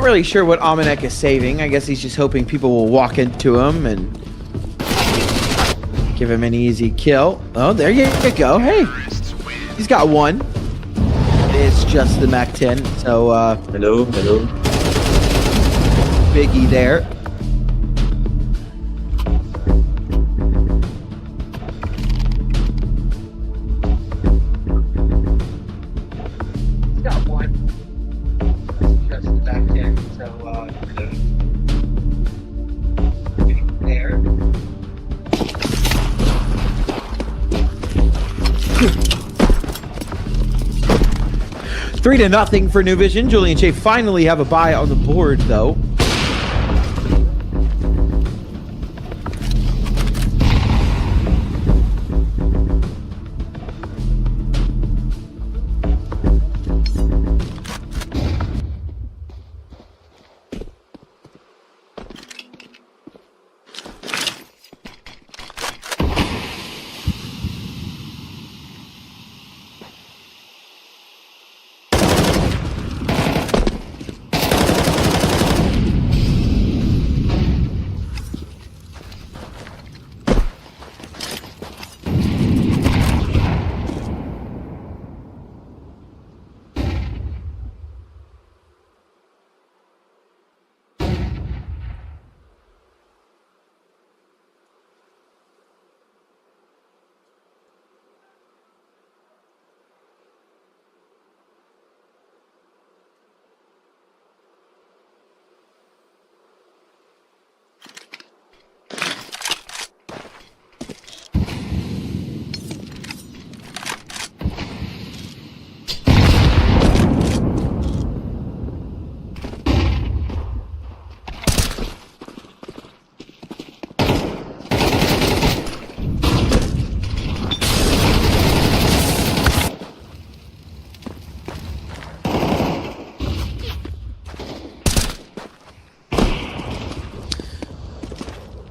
really sure what Amanek is saving. I guess he's just hoping people will walk into him and give him an easy kill. Oh, there you go. Hey, he's got one. It's just the MAC-10, so Hello. Biggie there. He's got one. It's just the MAC-10, so Biggie there. 3-0 for New Vision. Julian Shea finally have a bye on the board, though.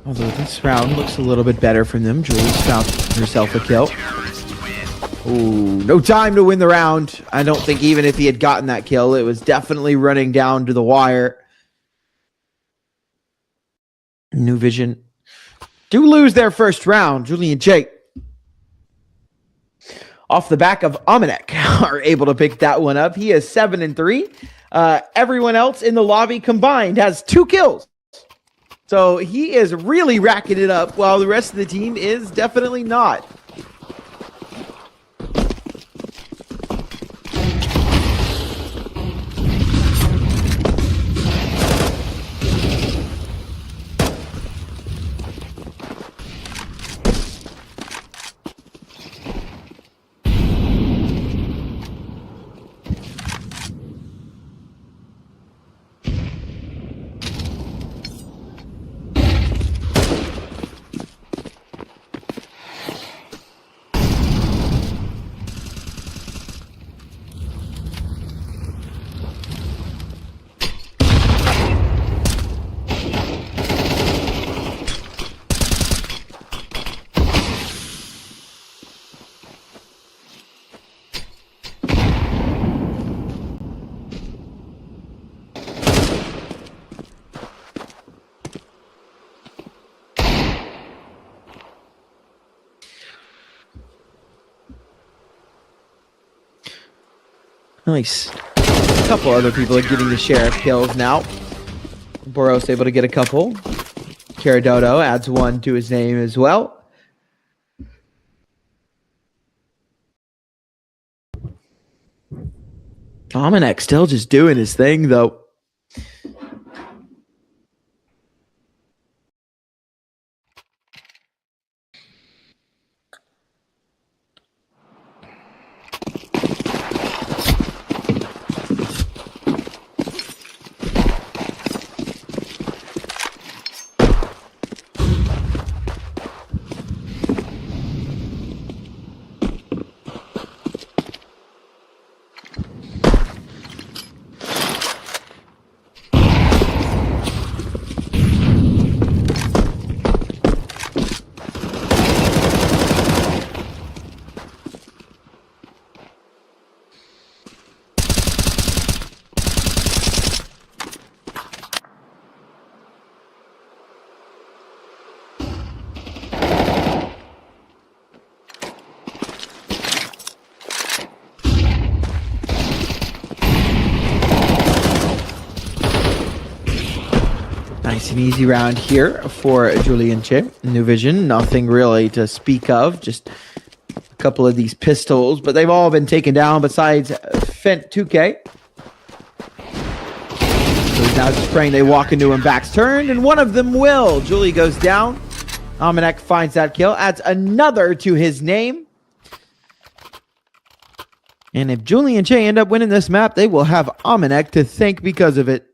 Although this round looks a little bit better from them. Julie's found herself a kill. Ooh, no time to win the round. I don't think even if he had gotten that kill, it was definitely running down to the wire. New Vision do lose their first round. Julie and Jake, off the back of Amanek, are able to pick that one up. He is 7-3. Everyone else in the lobby combined has 2 kills. So he is really racking it up while the rest of the team is definitely not. Nice. A couple other people are getting the share of kills now. Boros able to get a couple. Caradodo adds one to his name as well. Amanek still just doing his thing, though. an easy round here for Julian Che. New Vision, nothing really to speak of. Just a couple of these pistols, but they've all been taken down besides Fent 2K. So he's now just praying they walk into him, backs turned, and one of them will. Julie goes down. Omenek finds that kill, adds another to his name. And if Julie and Che end up winning this map, they will have Omenek to thank because of it.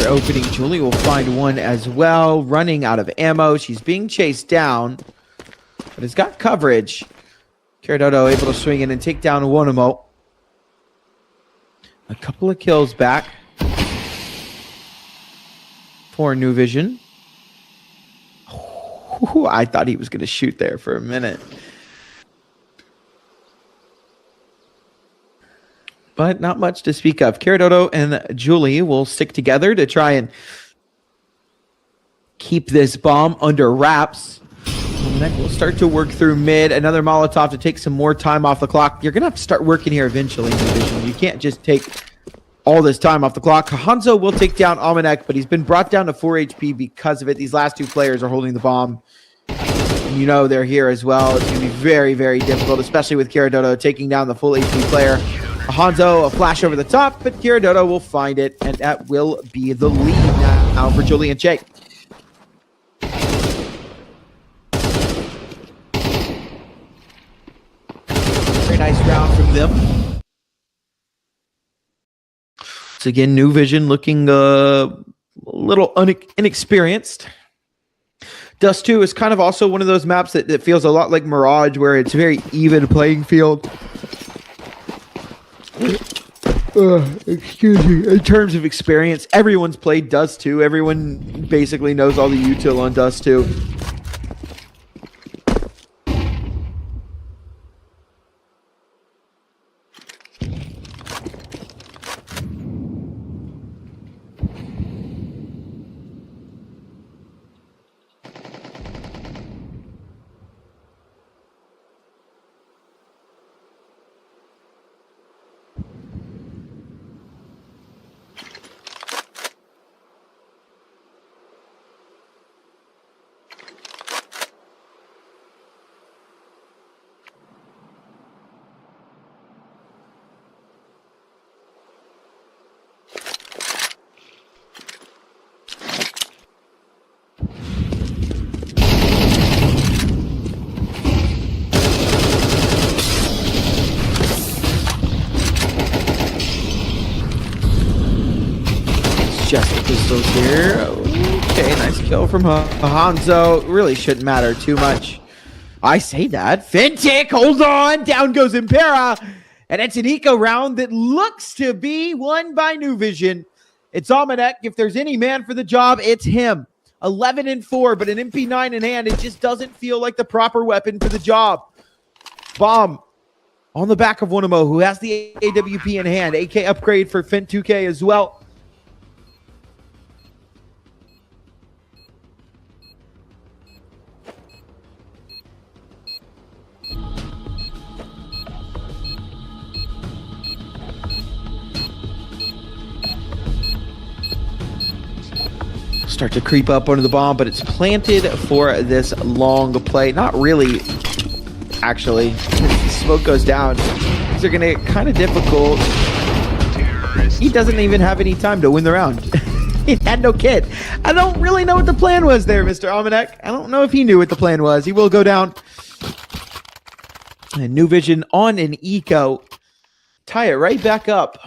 Opening. Julie will find one as well. Running out of ammo. She's being chased down, but has got coverage. Caradodo able to swing in and take down Wonamo. A couple of kills back for New Vision. Ooh, I thought he was going to shoot there for a minute. But not much to speak of. Caradodo and Julie will stick together to try and keep this bomb under wraps. And then we'll start to work through mid. Another Molotov to take some more time off the clock. You're going to have to start working here eventually in Division. You can't just take all this time off the clock. Hanzo will take down Omenek, but he's been brought down to 4 HP because of it. These last two players are holding the bomb. And you know they're here as well. It's going to be very, very difficult, especially with Caradodo taking down the full HP player. Hanzo, a flash over the top, but Caradodo will find it, and that will be the lead now for Julian Che. Very nice round from them. So again, New Vision looking a little inexperienced. Dust 2 is kind of also one of those maps that feels a lot like Mirage, where it's a very even playing field. Excuse me. In terms of experience, everyone's played Dust 2. Everyone basically knows all the util on Dust 2. Just the pistols here. Okay, nice kill from Hanzo. Really shouldn't matter too much. I say that. Fentic, hold on. Down goes Impera. And it's an eco round that looks to be won by New Vision. It's Omenek. If there's any man for the job, it's him. 11-4, but an MP9 in hand, it just doesn't feel like the proper weapon for the job. Bomb on the back of Wonamo, who has the AWP in hand. AK upgrade for Fent 2K as well. Start to creep up under the bomb, but it's planted for this long play. Not really, actually. Smoke goes down. These are going to get kind of difficult. He doesn't even have any time to win the round. He had no kit. I don't really know what the plan was there, Mr. Omenek. I don't know if he knew what the plan was. He will go down. And New Vision on an eco. Tie it right back up.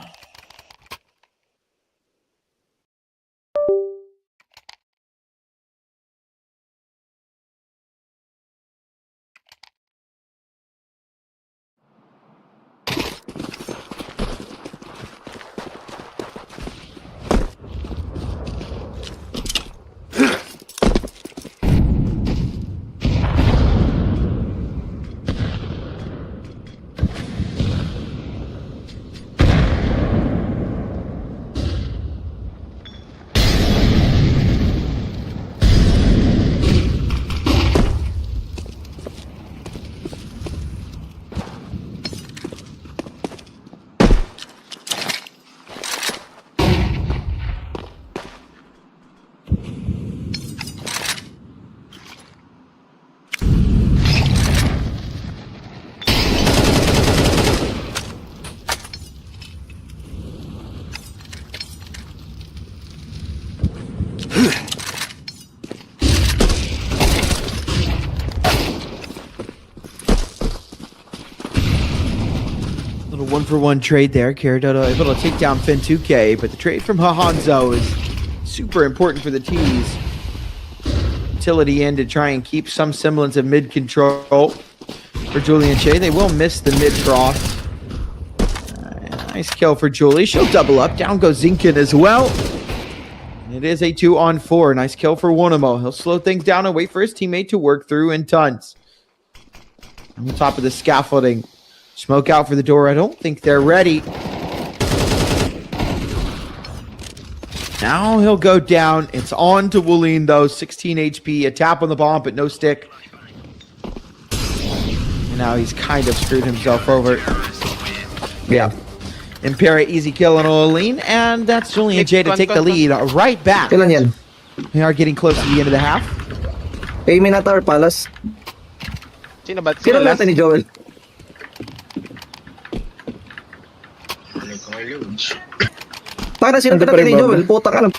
1-for-1 trade there. Caradoto able to take down Finn 2K, but the trade from Hahanzo is super important for the T's. Utility in to try and keep some semblance of mid control for Julie and Shay. They will miss the mid cross. Nice kill for Julie. She'll double up. Down goes Zinkin as well. And it is a 2-on-4. Nice kill for Wonamo. He'll slow things down and wait for his teammate to work through in tons. On the top of the scaffolding. Smoke out for the door. I don't think they're ready. Now he'll go down. It's on to Wooleen though. 16 HP. A tap on the bomb, but no stick. And now he's kind of screwed himself over. Yeah. MIRA easy kill on Wooleen. And that's Julian J to take the lead right back. Kailan yan? We are getting close to the end of the half. Kay Minata or Palace? Sino ba? Sino last? natin ni Joel? Para sino natin ni Joel? Puta ka lang.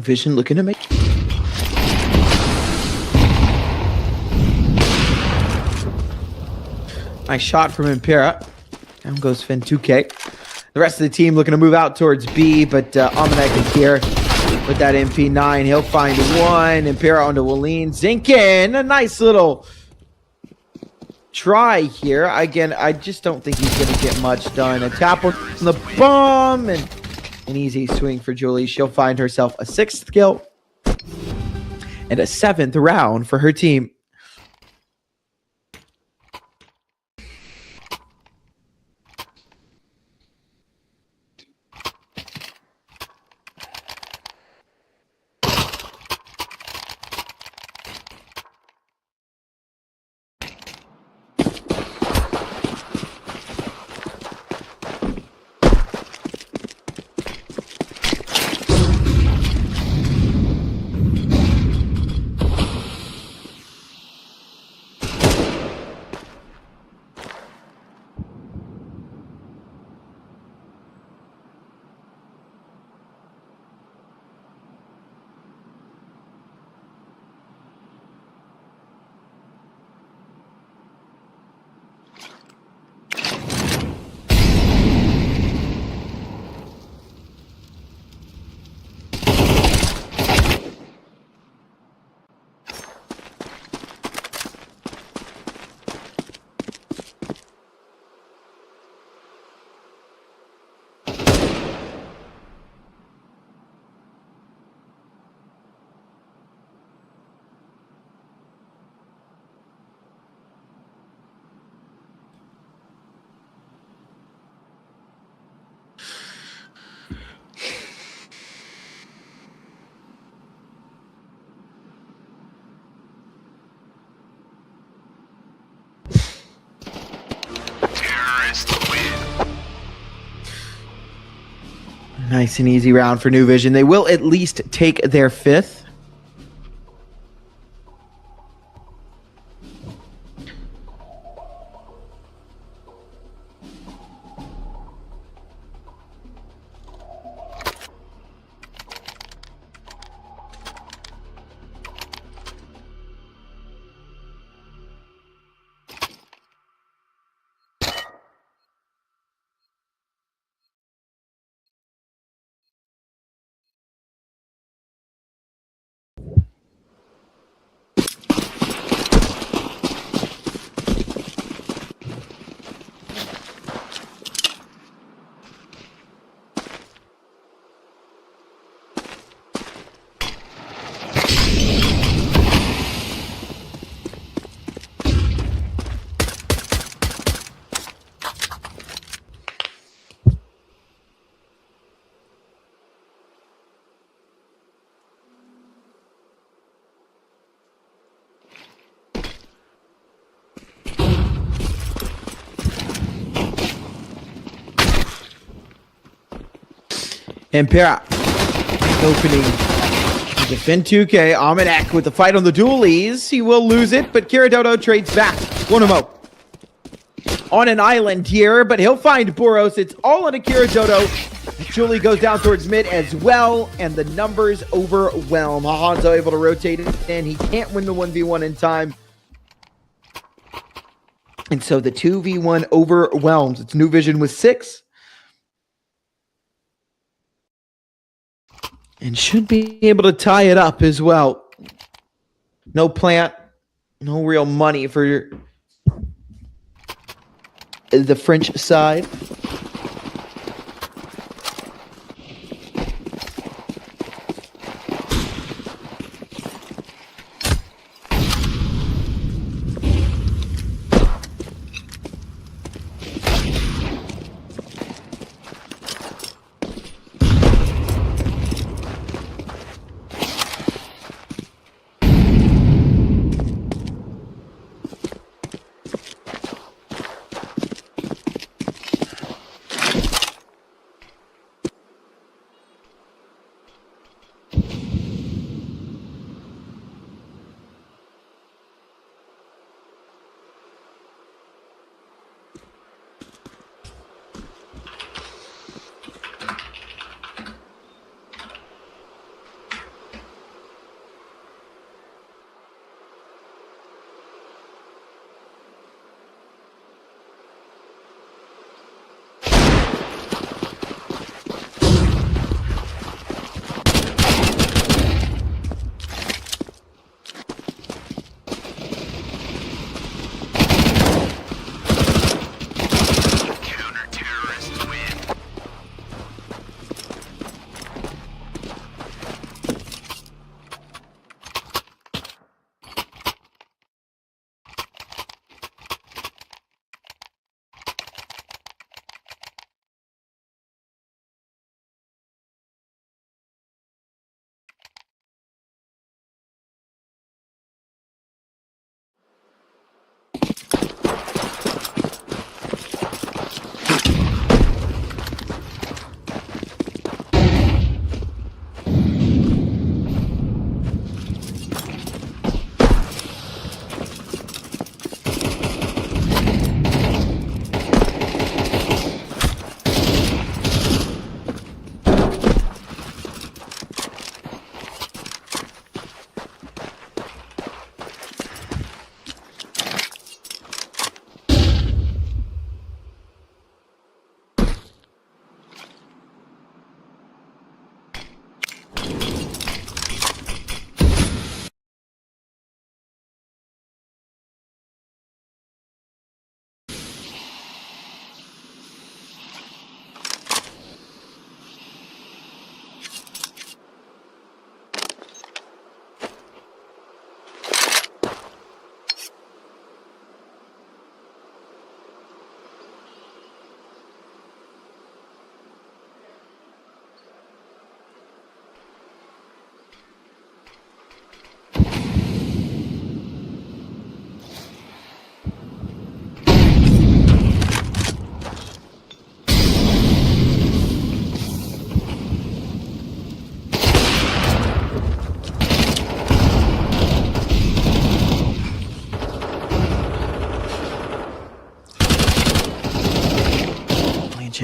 Vision looking to make. Nice shot from MIRA. Down goes Finn 2K. The rest of the team looking to move out towards B, but Amanek is here with that MP9. He'll find one. MIRA onto Wooleen. Zinkin, a nice little try here. Again, I just don't think he's going to get much done. A tap on the bomb and an easy swing for Julie. She'll find herself a 6th kill and a 7th round for her team. Nice and easy round for New Vision. They will at least take their 5th. And MIRA opening to defend 2K. Almanac with the fight on the dualies. He will lose it, but Kiridodo trades back. 1-0. On an island here, but he'll find Boros. It's all on a Kiridodo. Julie goes down towards mid as well, and the numbers overwhelm. Hanzo able to rotate it, and he can't win the 1v1 in time. And so the 2v1 overwhelms. It's New Vision with 6. And should be able to tie it up as well. No plant, no real money for the French side.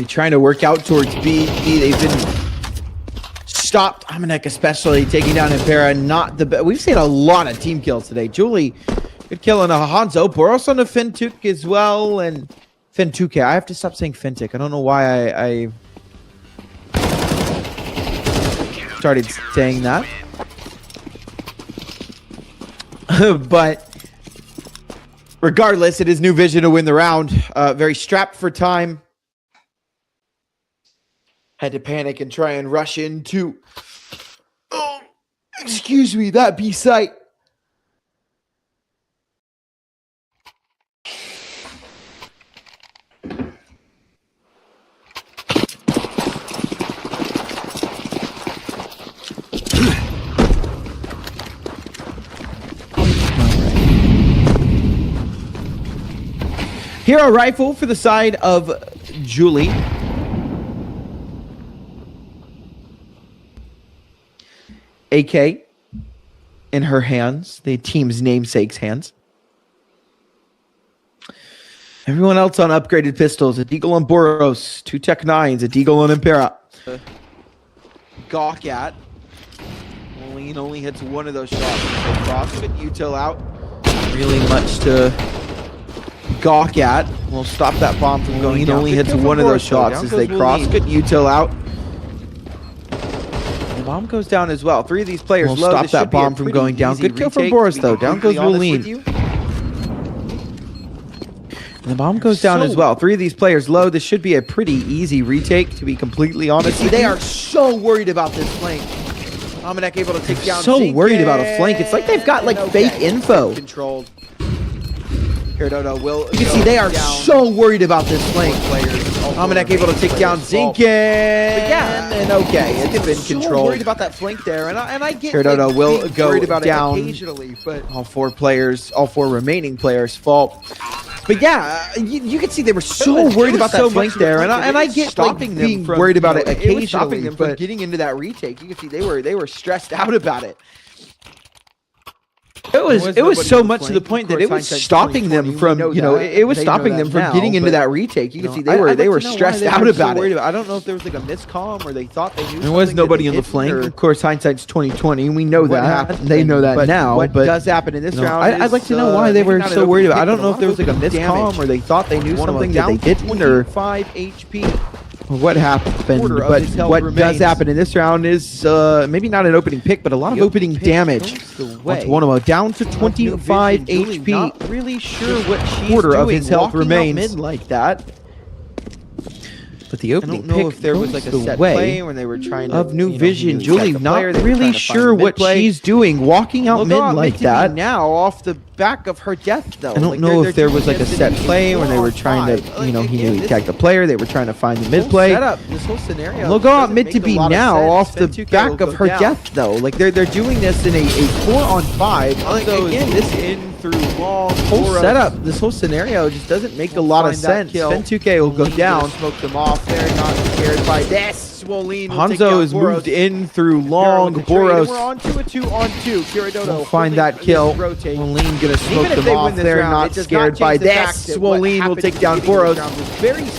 They're trying to work out towards B. They've been stopped. Amanek especially taking down Impera. Not the best. We've seen a lot of team kills today. Julie, good kill on a Hanzo. Boros on a Fintuk as well. And Fintuke. I have to stop saying Fintuk. I don't know why I started saying that. But regardless, it is New Vision to win the round. Very strapped for time. Had to panic and try and rush into, oh, excuse me, that B site. Hero rifle for the side of Julie. AK in her hands, the team's namesake's hands. Everyone else on upgraded pistols. A Deagle on Boros, 2 Tech 9s, a Deagle on Impera. Gawk at. Lean only hits one of those shots. So Cross with Util out. Really much to gawk at. We'll stop that bomb from going down. Only hits one of those shots as they cross. Good Util out. The bomb goes down as well. 3 of these players low. Stop that bomb from going down. Good kill from Boris though. Down goes Wooleen. And the bomb goes down as well. 3 of these players low. This should be a pretty easy retake, to be completely honest. They are so worried about this flank. Amanek able to take down. So worried about a flank. It's like they've got like fake info. Controlled. Dodo will. You can see they are so worried about this flank. Amanek able to take down Zinkin. And okay, it's been controlled. Worried about that flank there, and I get. Dodo will go down occasionally, but all 4 players, all 4 remaining players fall. But yeah, you can see they were so worried about that flank there, and I get stopping them being worried about it occasionally, stopping them from getting into that retake. You can see they were stressed out about it. It was so much to the point that it was stopping them from, it was stopping them from getting into that retake. You can see they were stressed out about it. I don't know if there was like a miscomm or they thought they knew. There was nobody on the flank. Of course, hindsight's 2020. We know that. They know that now. What does happen in this round? I'd like to know why they were so worried about it. I don't know if there was like a miscomm or they thought they knew something that they didn't, or 5 HP. What happened, but what does happen in this round is maybe not an opening pick, but a lot of opening damage. Once down to 25 HP. Not really sure what she's quarter of his health remains like that. But the opening pick, if there was like a set play when they were trying to of New Vision. Julie not really sure what she's doing, walking out mid like that. Now off the back of her death though. I don't know if there was like a set play when they were trying to, he knew he tagged the player. They were trying to find the mid play. This whole scenario. They'll go out mid to B now off the back of her death though. Like they're doing this in a 4-on-5. Again, this in through long whole setup. This whole scenario just doesn't make a lot of sense. Fen2k will go down, smoke them off. They're not scared by this. Hanzo is moved in through long. Boros. We're on to a 2-on-2. Kiridodo find that kill. Swolene gonna smoke them off. They're not scared by this. Swolene will take down Boros.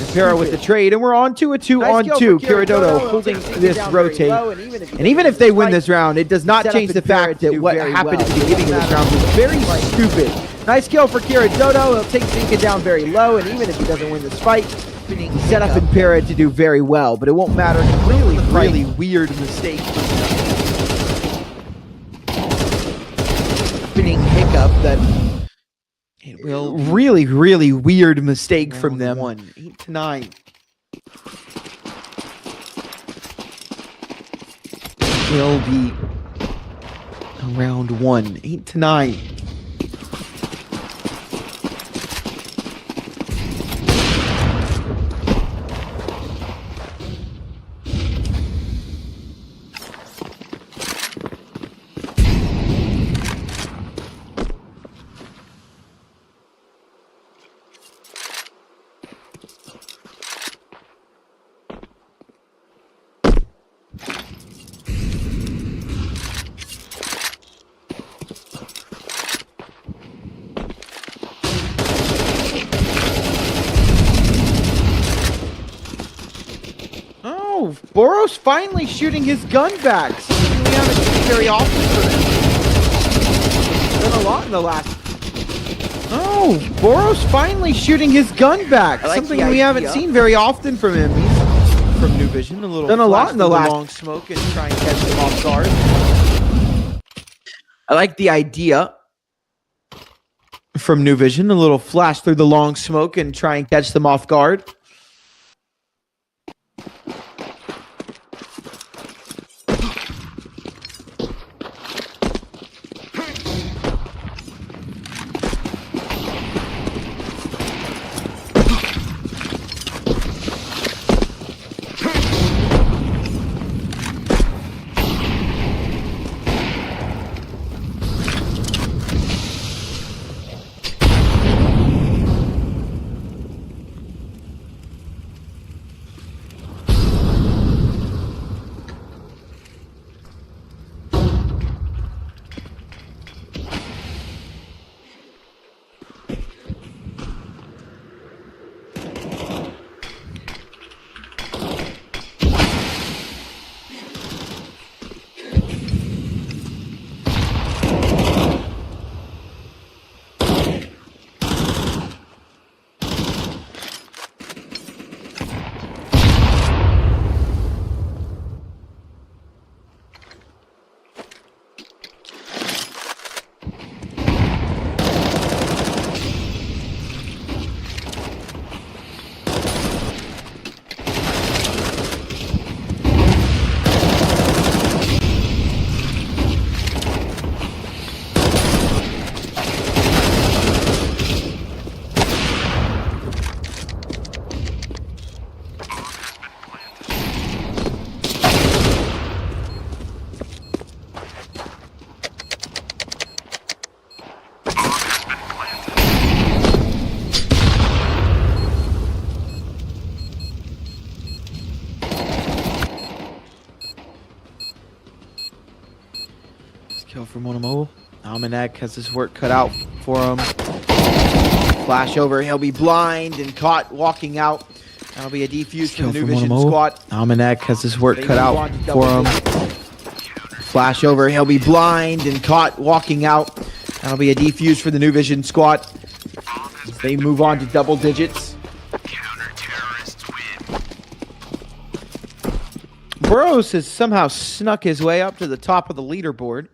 Impera with the trade, and we're on to a 2-on-2. Kiridodo holding this rotate. And even if they win this round, it does not change the fact that what happened at the beginning of this round was very stupid. Nice kill for Kiridodo. He'll take Zinka down very low, and even if he doesn't win this fight, set up Impera to do very well, but it won't matter. Really weird mistake. Spinning hiccup that it will really weird mistake from them. 8 to 9. Will be around 1. 8 to 9. Oh, Boros finally shooting his gun back. Something we haven't seen very often for him. Done a lot in the last. Oh, Boros finally shooting his gun back. Like Something we haven't seen very often from him. He's from New Vision. A little done a lot in the last long smoke and try and catch them off guard. I like the idea from New Vision. A little flash through the long smoke and try and catch them off guard. Kill from Monomobile. Almanac has his work cut out for him. Flash over. He'll be blind and caught walking out. That'll be a defuse from the New Vision squad. Almanac has his work cut out for him. Flash over. He'll be blind and caught walking out. That'll be a defuse for the New Vision squad. As they move on to double digits. Burrows has somehow snuck his way up to the top of the leaderboard.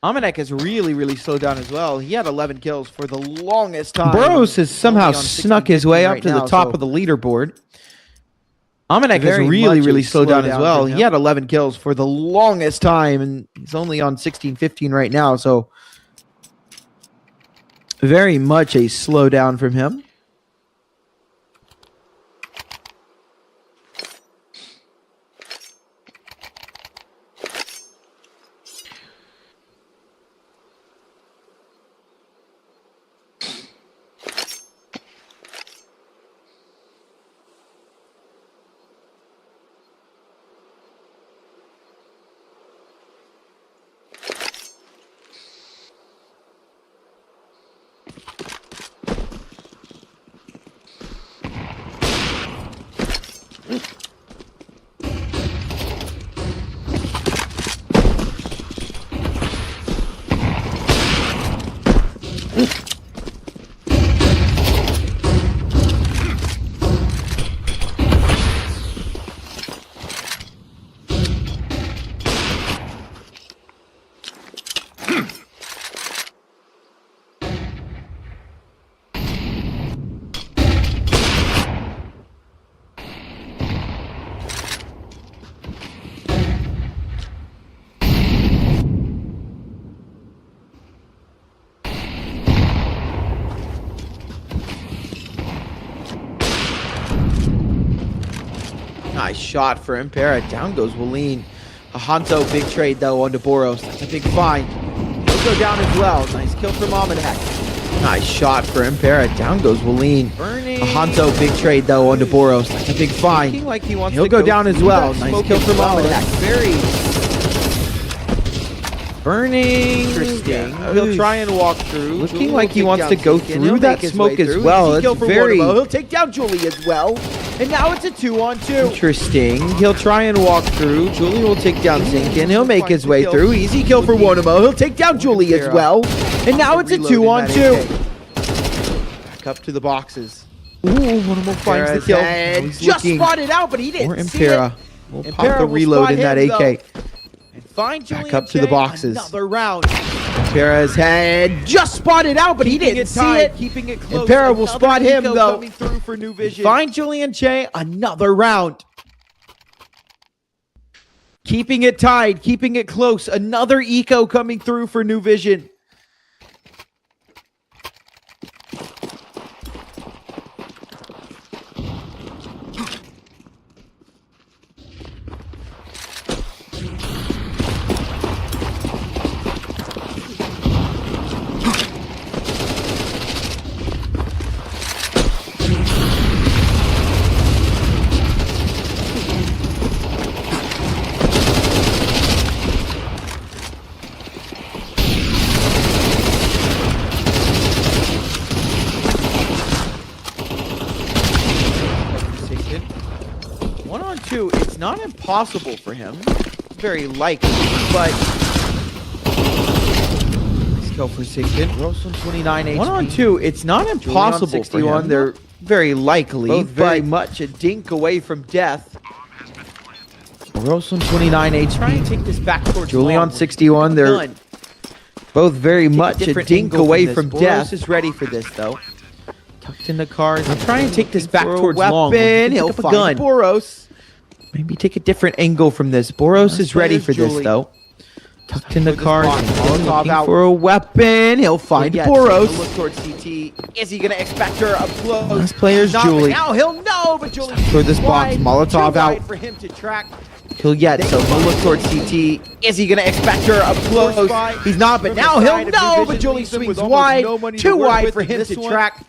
Almanac has really slowed down as well. He had 11 kills for the longest time. Burrows has somehow snuck his way up to the top of the leaderboard. Almanac has really slowed down as well. He had 11 kills for the longest time, and he's only on 16-15 right now, so very much a slowdown from him. Nice shot for Impera. Down goes Wallin. A Hanto big trade though onto Boros. That's a big find. He'll go down as well. Nice kill from Almanac. Nice shot for Impera. Down goes Wallin. A Hanto big trade though onto Boros. That's a big find. Like he'll go down as well. Nice kill from Almanac. Very burning. Interesting. He'll try and walk through. Looking like he wants to go through that smoke as well. That's very. He'll take down Julie as well. And now it's a 2-on-2. Interesting. He'll try and walk through. Julie will take down Zinkin. He'll make his way through. Easy kill for Wonamo. He'll take down Julie as well. And now it's a 2-on-2. Back up to the boxes. Ooh, Wonamo finds the kill. Just spotted out, but he didn't see it. We'll pop the reload in that AK. And find Julie back up to the boxes. Another round. Impera's head just spotted out, but he didn't see it. Keeping it close. Impera will spot him though. Coming through for New Vision. Find Julian Che. Another round. Keeping it tied. Keeping it close. Another eco coming through for New Vision. It's not impossible for him. It's very likely, but let's go for Sigmund. Rosen 29 HP. 1-on-2. It's not impossible for him. They're very likely, both very much a dink away from death. Rosen 29 HP. Try and take this back towards Julian 61. They're both very much a dink away from death. Boros is ready for this though. Tucked in the cars. I'm trying to take this back towards long. He'll find Boros. Maybe take a different angle from this. Boros is ready for this, though. Tucked in the car. Looking for a weapon. He'll find Boros. Look towards CT. Is he going to expect her up close? Last player's Julie. Now he'll know, but Julie for this box. Molotov out. For him to track. He'll yet, so he'll look towards CT. Is he going to expect her up close? He's not, but now he'll know, but Julie swings wide. Too wide for him to track.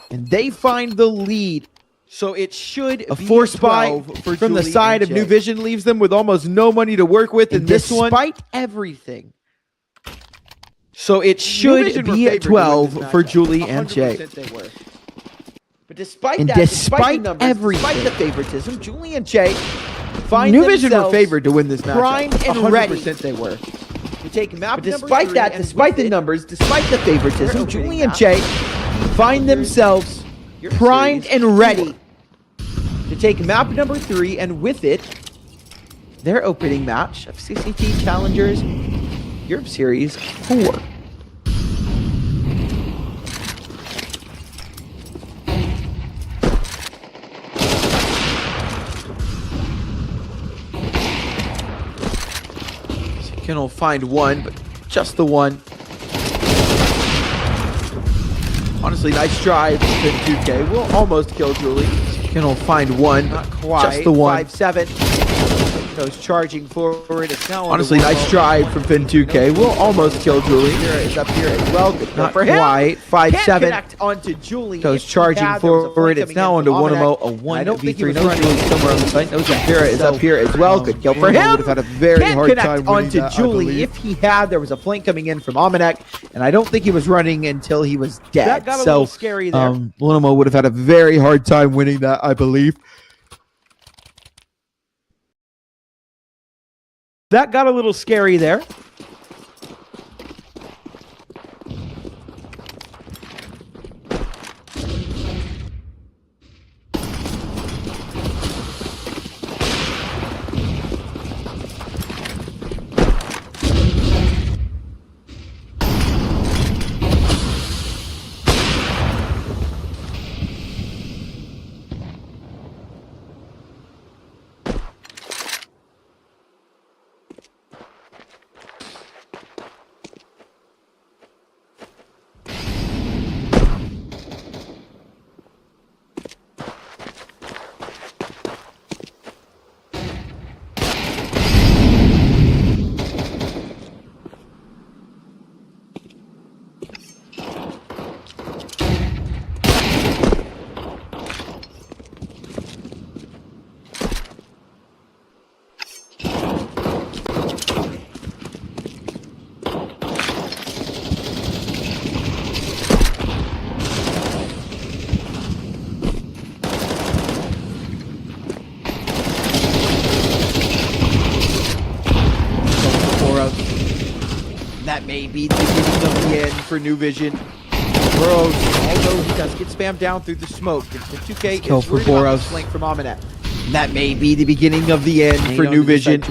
And they find the lead. So it should be a force buy from the side of New Vision leaves them with almost no money to work with in this one. Despite everything. So it should be a 12 for Julie and Jay. But despite everything, despite the favoritism, Julie and Jay find New Vision were favored to win this match. Primed and ready. They were. To take map despite that, despite the numbers, despite the favoritism, Julie and Jay find themselves primed and ready to take map number 3, and with it, their opening match of CCT Challengers Europe Series 4. Can will find one, but just the one. Honestly, nice drive to 2K. Will almost kill Julie. Can will find one, not quite. Just the one. 5-7. Goes charging forward. It's now honestly nice drive from Finn 2K. Will almost kill Julie. MIRA is up here as well. Good not for him. Quite. 5-7. Connect onto Julie. Goes charging forward. It's now onto Wonamo. A 1v3. No Julie somewhere on the site. No, MIRA is up here as well. Good kill for him. Would have had a very hard time winning that, Julie. If he had, there was a flank coming in from Omenek, and I don't think he was running until he was dead. That got a little scary there. Wonamo would have had a very hard time winning that, I believe. That got a little scary there. for New Vision. Burrows, although he does get spammed down through the smoke. And 2K Kill is for worried about Boros. this flank from Aminet. And that may be the beginning of the end for New Vision.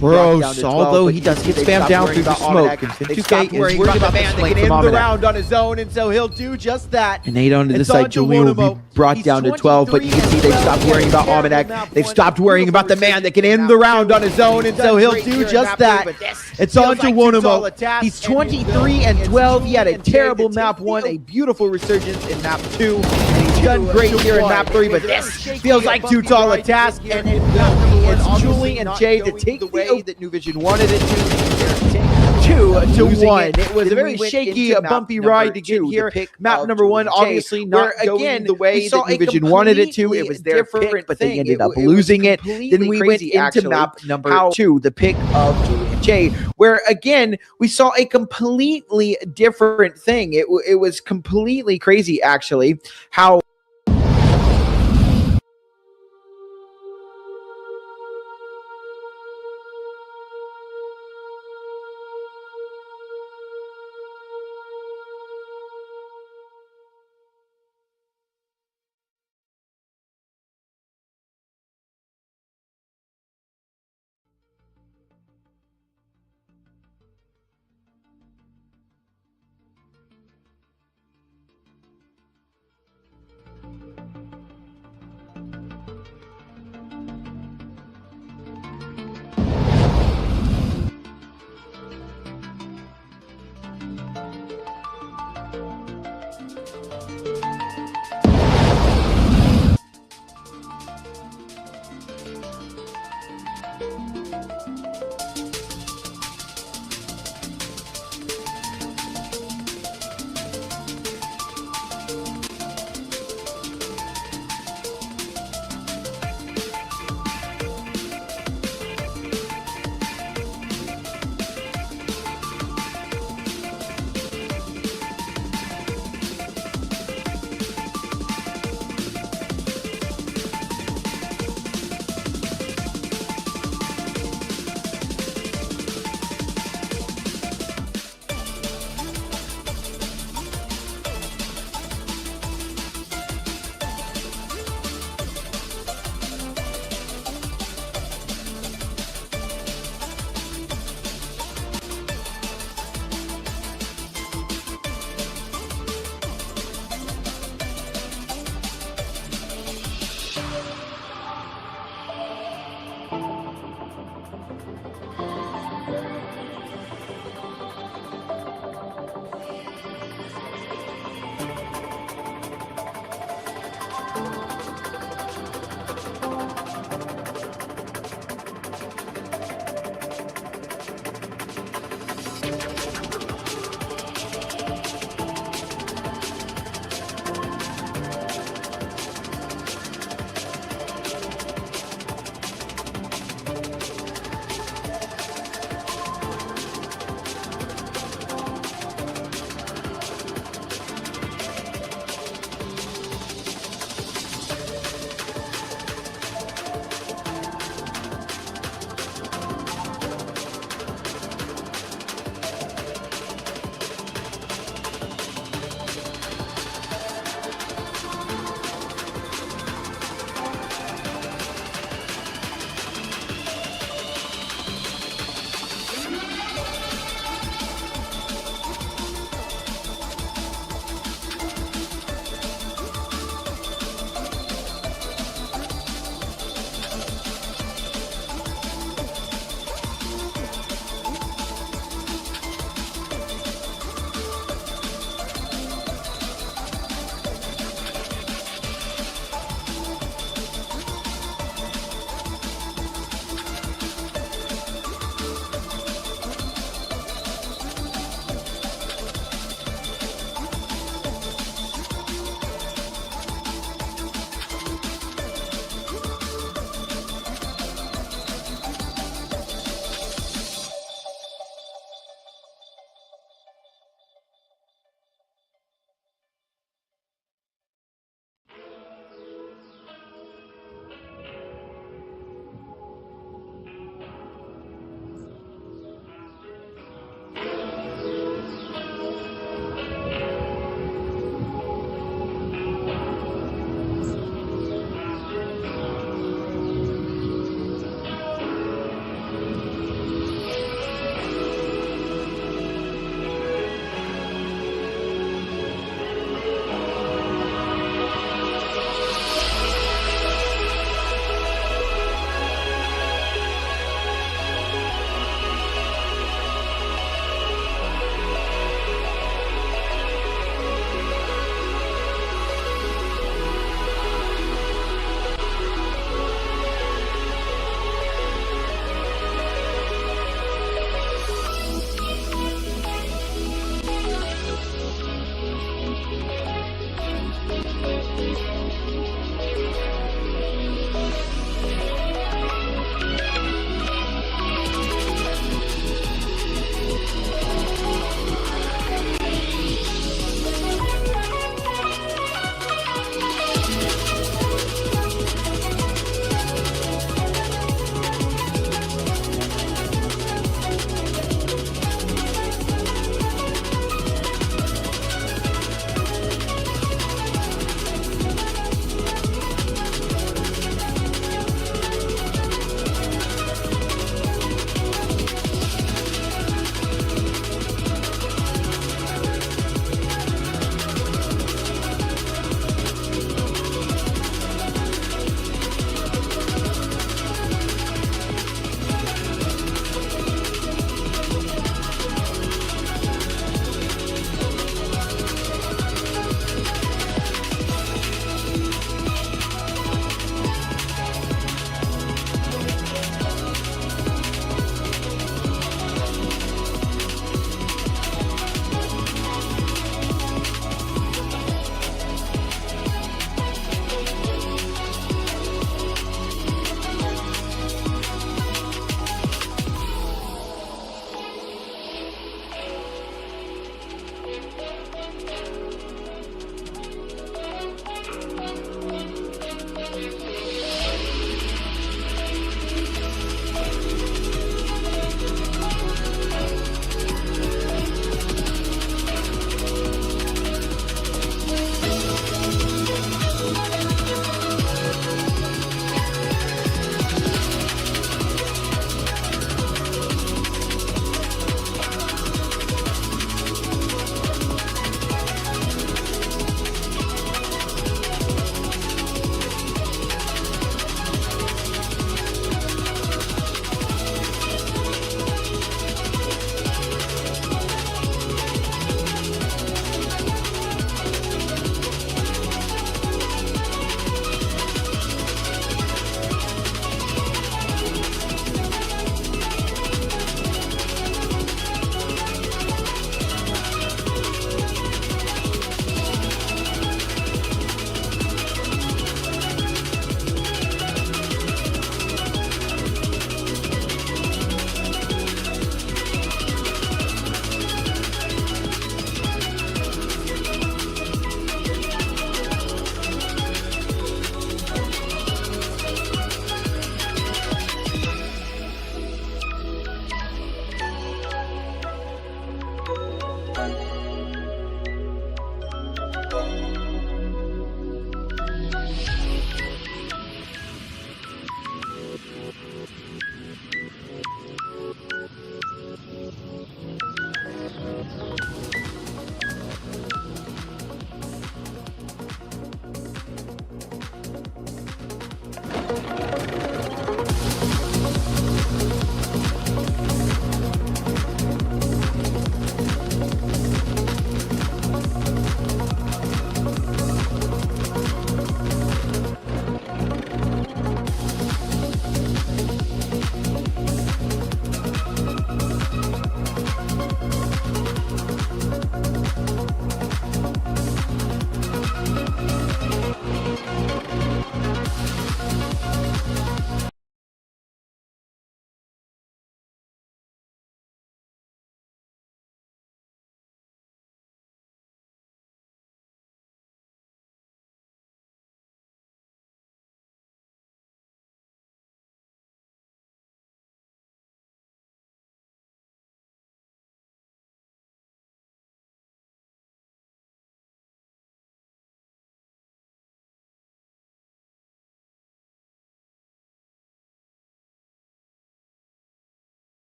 Burrows, although he does get spammed down through the smoke. And 2K is worried about the flank from the Aminet. round on his own, and so he'll do just that. And 8 onto the It's side, on to Julian will be Wondermo. brought He's down to 12, but you can see they've 23 stopped and worrying about 12. Almanac. They've One stopped worrying about the man that can end the round on his own, and so he'll do just that. It's on to Wondermo. He's 23 and 12. He had a terrible map 1, a beautiful resurgence in map 2, and he's done great here in map 3, but this feels like too tall a task, and it's Julie and Jay to take the way that New Vision wanted it to. 2-1. It was a very shaky, bumpy ride to get here. Map number 1, obviously not going the way that New Vision wanted it to. It was their pick, but they ended up losing it. Then we went into map number 2, the pick of Julie and Jay, where again we saw a completely different thing. It was completely crazy, actually, how.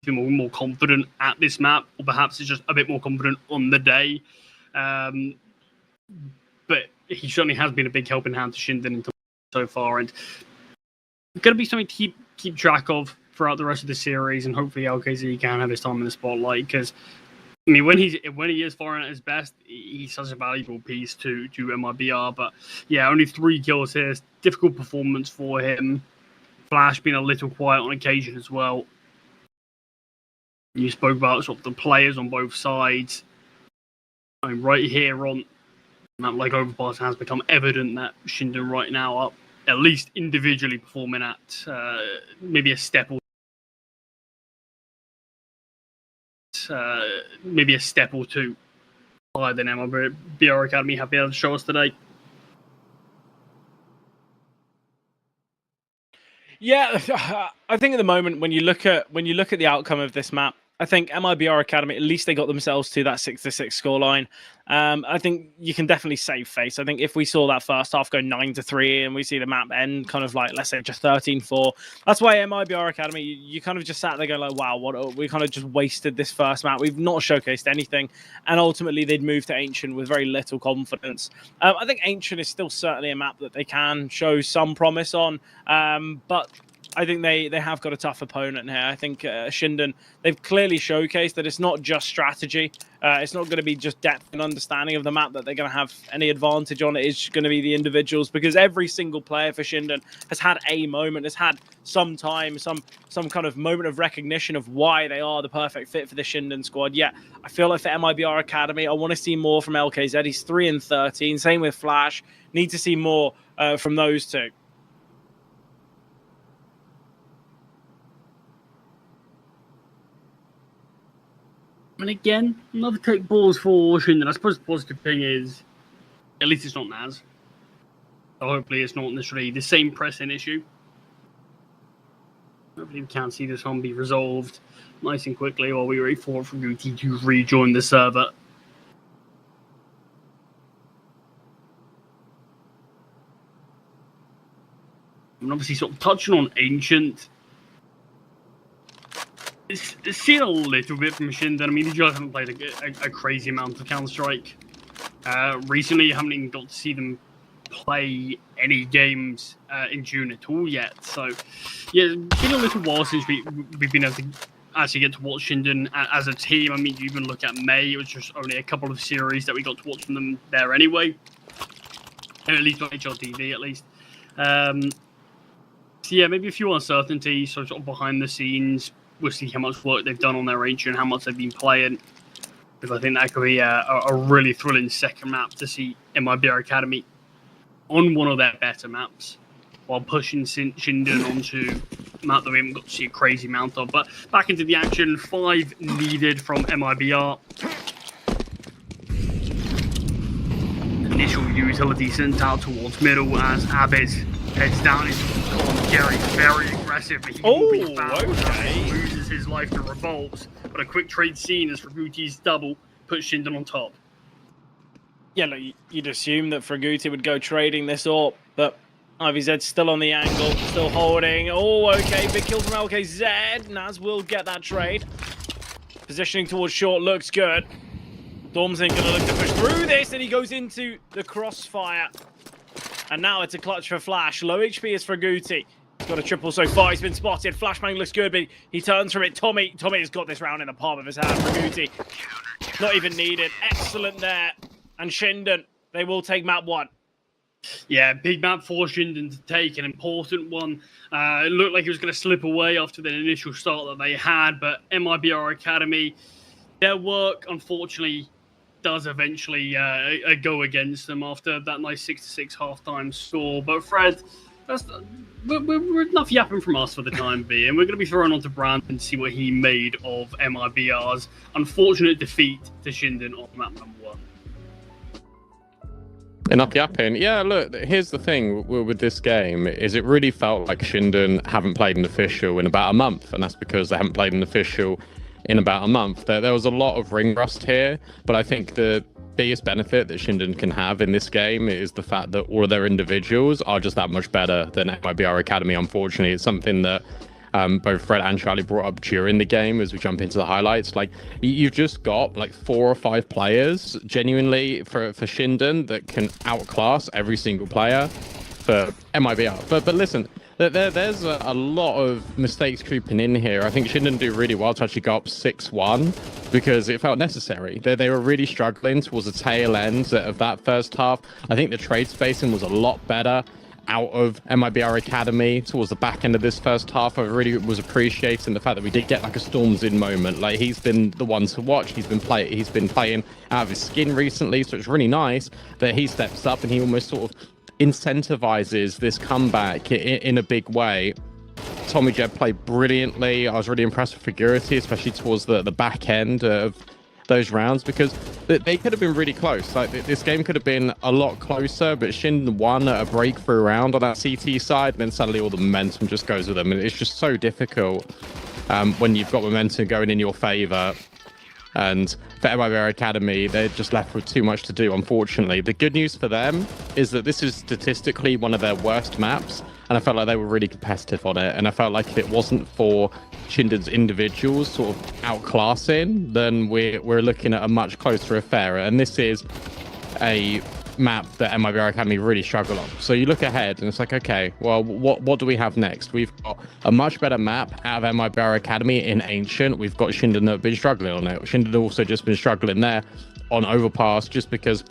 More confident at this map, or perhaps it's just a bit more confident on the day. But he certainly has been a big helping hand to Shinden so far, and going to be something to keep track of throughout the rest of the series, and hopefully LKZ can have his time in the spotlight, because I mean, when he is firing at his best, he's such a valuable piece to MIBR. But yeah, only 3 kills here. Difficult performance for him. Flash being a little quiet on occasion as well. You spoke about sort of the players on both sides. I mean, right here on that like overpass has become evident that Shinden right now are at least individually performing at maybe a step or two higher than MIBR Academy have been able to show us today. Yeah, I think at the moment when you look at the outcome of this map, I think MIBR Academy, at least they got themselves to that 6-6 scoreline. I think you can definitely save face. I think if we saw that first half go 9-3 and we see the map end kind of like, let's say, just 13-4, that's why MIBR Academy, you kind of just sat there going like, wow, we kind of just wasted this first map. We've not showcased anything. And ultimately, they'd move to Ancient with very little confidence. I think Ancient is still certainly a map that they can show some promise on, but I think they have got a tough opponent here. I think Shinden, they've clearly showcased that it's not just strategy. It's not going to be just depth and understanding of the map that they're going to have any advantage on. It is going to be the individuals, because every single player for Shinden has had a moment, has had some time, some kind of moment of recognition of why they are the perfect fit for the Shinden squad. Yeah, I feel like for MIBR Academy, I want to see more from LKZ. He's 3-13. Same with Flash. Need to see more from those two. And again, another take balls for Shinden. I suppose the positive thing is, at least it's not Naz. So hopefully it's not necessarily the same pressing issue. Hopefully we can see this one be resolved nice and quickly while we wait for Guti to rejoin the server. And obviously sort of touching on Ancient. It's seen a little bit from Shinden. I mean, these guys haven't played a crazy amount of Counter-Strike. Recently, you haven't even got to see them play any games in June at all yet. So, yeah, it's been a little while since we've been able to actually get to watch Shinden as a team. I mean, you even look at May, it was just only a couple of series that we got to watch from them there anyway. At least on HLTV, at least. So yeah, maybe a few uncertainties, sort of behind the scenes. We'll see how much work they've done on their Ancient, how much they've been playing. Because I think that could be a really thrilling second map to see MIBR Academy on one of their better maps, while pushing Shinden onto a map that we haven't got to see a crazy amount of. But back into the action, 5 needed from MIBR. Initial utility sent out towards middle as Abed heads down into the column. Jerry very aggressive, but he will be found. Okay. He loses his life to revolts, but a quick trade seen as Fraguti's double puts Shinden on top. Yeah, look, you'd assume that Fraguti would go trading this AWP, but IVZ still on the angle, still holding. Oh, okay, big kill from LKZ. Naz will get that trade. Positioning towards short looks good. Dormson gonna look to push through this, and he goes into the crossfire. And now it's a clutch for Flash. Low HP is Fraguti. He's got a triple so far. He's been spotted. Flashbang looks good, but he turns from it. Tommy has got this round in the palm of his hand. Fraguti, not even needed. Excellent there. And Shinden, they will take map 1. Yeah, big map for Shinden to take, an important one. It looked like it was going to slip away after the initial start that they had, but MIBR Academy, their work, unfortunately, does eventually go against them after that nice 6-6 halftime score. But Fred, we're enough yapping from us for the time being. We're going to be throwing on to Brandon to see what he made of MIBR's unfortunate defeat to Shinden on map number 1. Enough yapping. Yeah, look, here's the thing with this game, is it really felt like Shinden haven't played an official in about a month, and that's because they haven't played an official in about a month. There was a lot of ring rust here, but I think the biggest benefit that Shinden can have in this game is the fact that all of their individuals are just that much better than MIBR Academy. Unfortunately, it's something that both Fred and Charlie brought up during the game as we jump into the highlights. Like, you've just got like 4 or 5 players genuinely for Shinden that can outclass every single player for MIBR. But listen, there's a lot of mistakes creeping in here. I think Shinden do really well to actually go up 6-1 because it felt necessary. They were really struggling towards the tail end of that first half. I think the trade spacing was a lot better out of MIBR Academy towards the back end of this first half. I really was appreciating the fact that we did get like a Storms in moment. Like, he's been the one to watch. He's been playing out of his skin recently, so it's really nice that he steps up and he almost sort of incentivizes this comeback in a big way. Tommy Jeb played brilliantly. I was really impressed with Figurity, especially towards the back end of those rounds, because they could have been really close. Like, this game could have been a lot closer, but Shinden won a breakthrough round on that CT side, and then suddenly all the momentum just goes with them, and it's just so difficult when you've got momentum going in your favor. And for MIBR Academy, they're just left with too much to do, unfortunately. The good news for them is that this is statistically one of their worst maps, and I felt like they were really competitive on it. And I felt like if it wasn't for Shinden's individuals sort of outclassing, then we're looking at a much closer affair. And this is a map that MIBR Academy really struggle on. So you look ahead and it's like, okay, well, what do we have next? We've got a much better map out of MIBR Academy in Ancient. We've got Shinden that have been struggling on it. Shinden also just been struggling there on Overpass, just because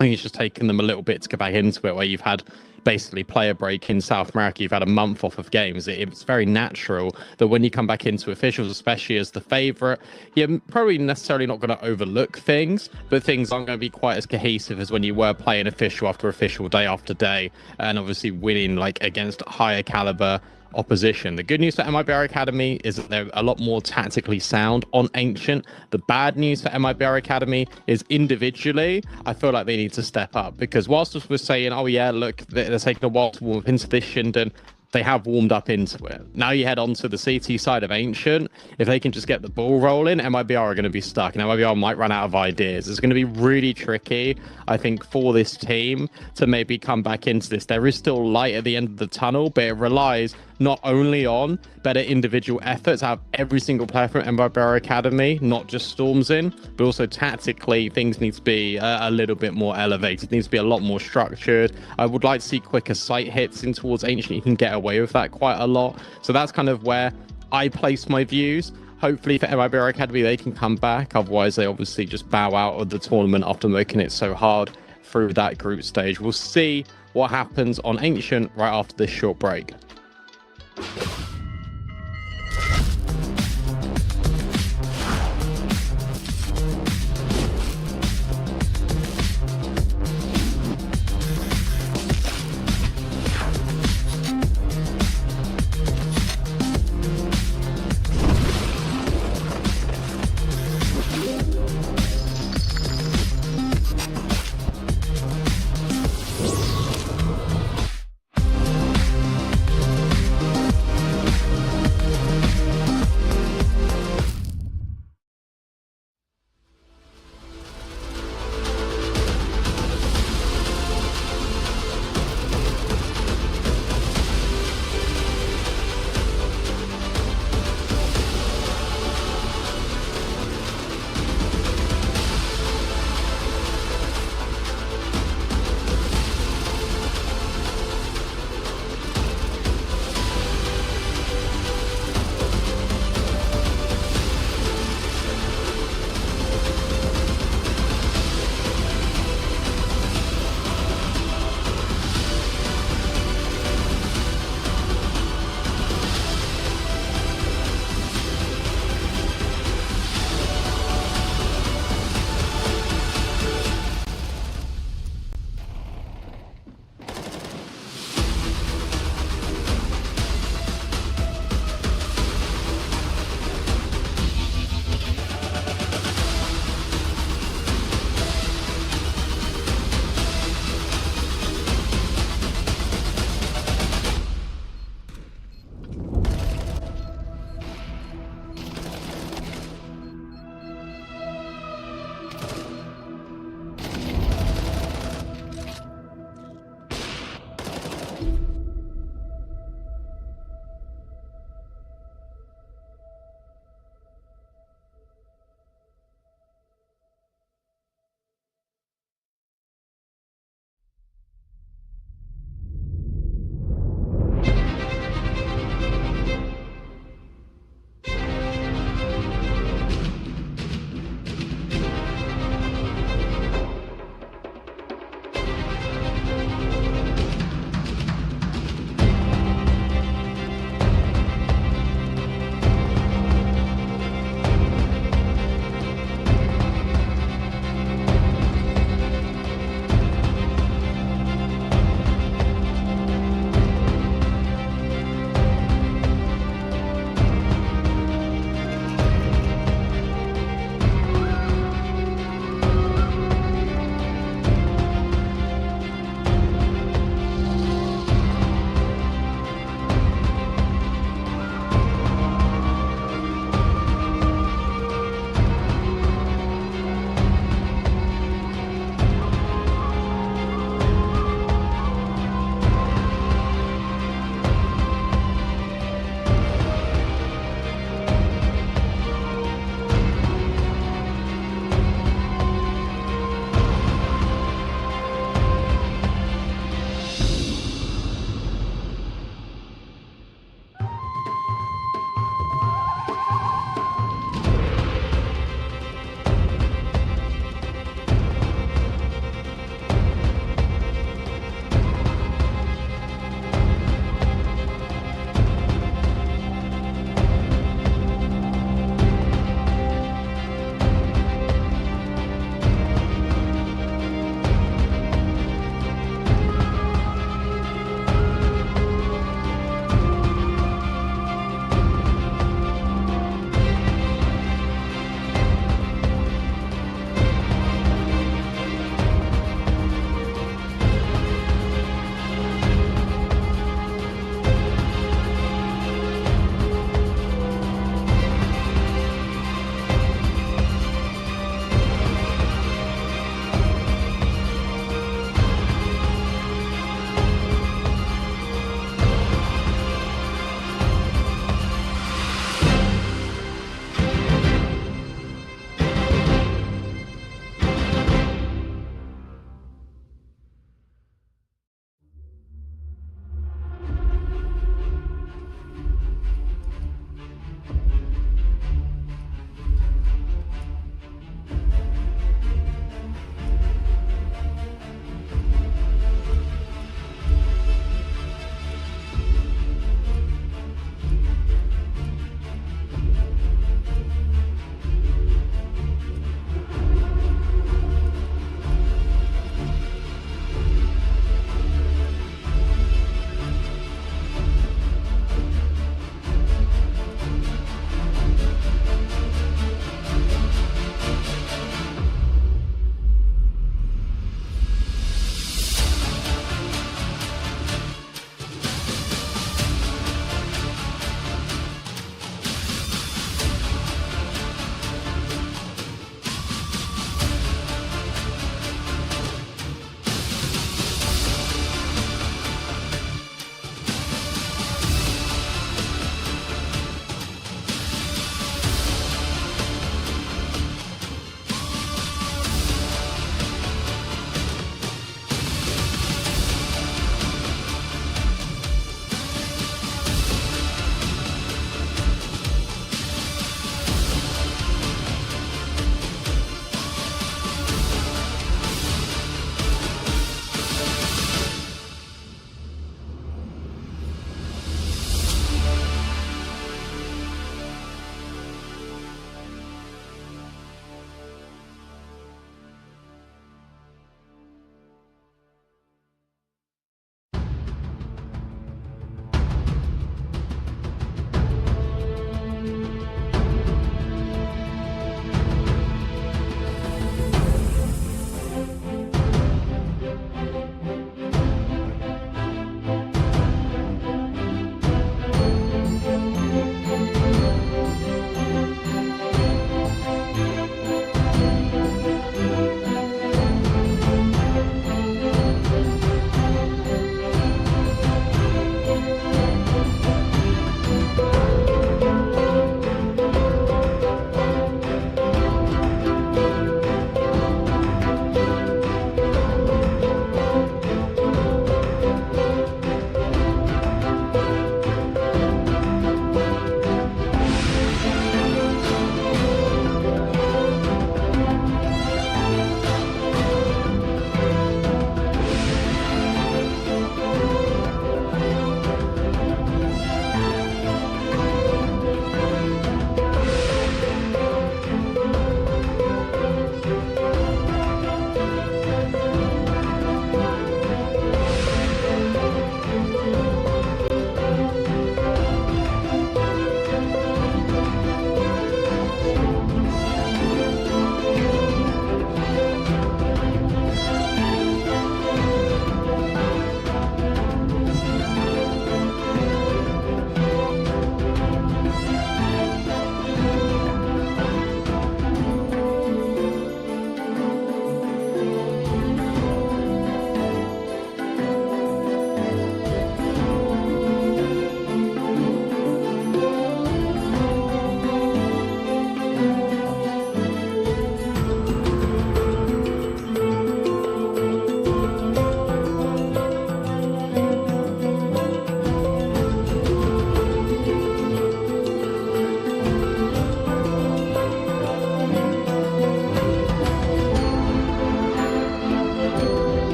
I think it's just taken them a little bit to get back into it, where you've had basically player break in South America, you've had a month off of games. It's very natural that when you come back into officials, especially as the favorite, you're probably necessarily not going to overlook things, but things aren't going to be quite as cohesive as when you were playing official after official, day after day, and obviously winning like against higher caliber opposition. The good news for MIBR Academy is that they're a lot more tactically sound on Ancient. The bad news for MIBR Academy is individually, I feel like they need to step up, because whilst we're saying, oh yeah, look, they're taking a while to warm up into this Shinden, they have warmed up into it. Now you head on to the CT side of Ancient. If they can just get the ball rolling, MIBR are going to be stuck, and MIBR might run out of ideas. It's going to be really tricky, I think, for this team to maybe come back into this. There is still light at the end of the tunnel, but it relies not only on better individual efforts out of every single player from MIBR Academy, not just Storms in, but also tactically, things need to be a little bit more elevated. It needs to be a lot more structured. I would like to see quicker sight hits in towards Ancient. You can get away with that quite a lot. So that's kind of where I place my views. Hopefully for MIBR Academy, they can come back. Otherwise, they obviously just bow out of the tournament after making it so hard through that group stage. We'll see what happens on Ancient right after this short break.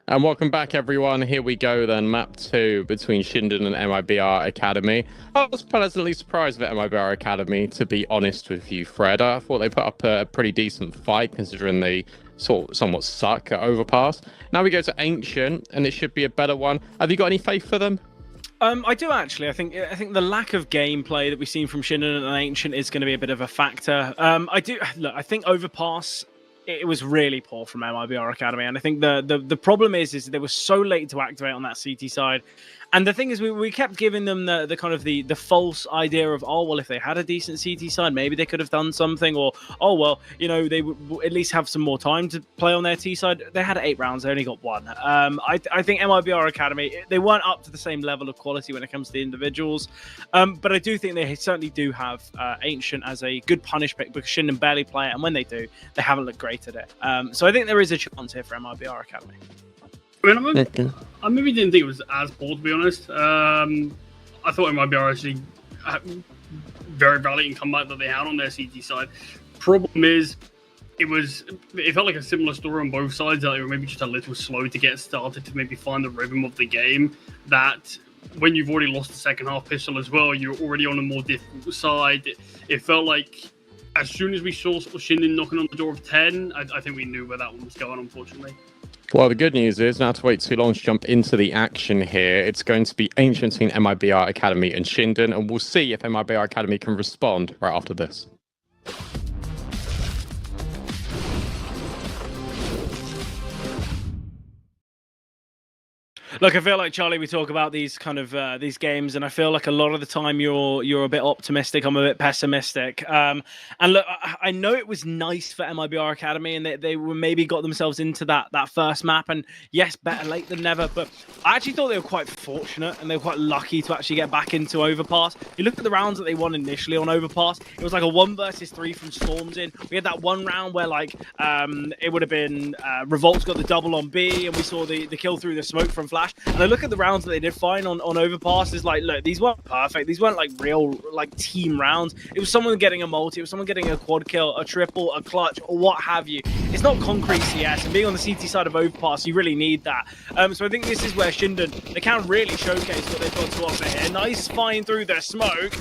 And welcome back, everyone. Here we go then. Map 2 between Shinden and MIBR Academy. I was pleasantly surprised at MIBR Academy, to be honest with you, Fred. I thought they put up a pretty decent fight, considering they somewhat suck at Overpass. Now we go to Ancient, and it should be a better one. Have you got any faith for them? I do actually. I think the lack of gameplay that we've seen from Shinden and Ancient is going to be a bit of a factor. I think Overpass, it was really poor from MIBR Academy, and I think the problem is they were so late to activate on that CT side. And the thing is, we kept giving them the kind of the false idea of, oh well, if they had a decent CT side, maybe they could have done something, or oh well, you know, they would at least have some more time to play on their T side. They had 8 rounds, they only got 1. I think MIBR Academy, they weren't up to the same level of quality when it comes to the individuals, but I do think they certainly do have Ancient as a good punish pick, because Shinden barely play it, and when they do, they haven't looked great at it. So I think there is a chance here for MIBR Academy. I mean, I maybe didn't think it was as poor, to be honest. I thought it might be actually very valiant comeback that they had on their CT side. Problem is, it felt like a similar story on both sides, that they were maybe just a little slow to get started, to maybe find the rhythm of the game. That when you've already lost the second half pistol as well, you're already on a more difficult side. It felt like as soon as we saw Shinden knocking on the door of 10, I think we knew where that one was going, unfortunately. Well, the good news is, not to wait too long to jump into the action here. It's going to be Ancient between MIBR Academy and Shinden, and we'll see if MIBR Academy can respond right after this. Look, I feel like, Charlie, we talk about these kind of these games, and I feel like a lot of the time you're a bit optimistic, I'm a bit pessimistic. And look, I know it was nice for MIBR Academy, and they were maybe got themselves into that first map, and yes, better late than never, but I actually thought they were quite fortunate, and they were quite lucky to actually get back into Overpass. You look at the rounds that they won initially on Overpass, it was like a 1 versus 3 from Storms in. We had that one round where, like, it would have been Revolt's got the double on B, and we saw the kill through the smoke from Flash. And I look at the rounds that they did fine on Overpass. Is like, look, these weren't perfect. These weren't like real like team rounds. It was someone getting a multi. It was someone getting a quad kill, a triple, a clutch, or what have you. It's not concrete CS, and being on the CT side of Overpass, you really need that. So I think this is where Shinden, they can really showcase what they've got to offer here. Nice find through the smoke.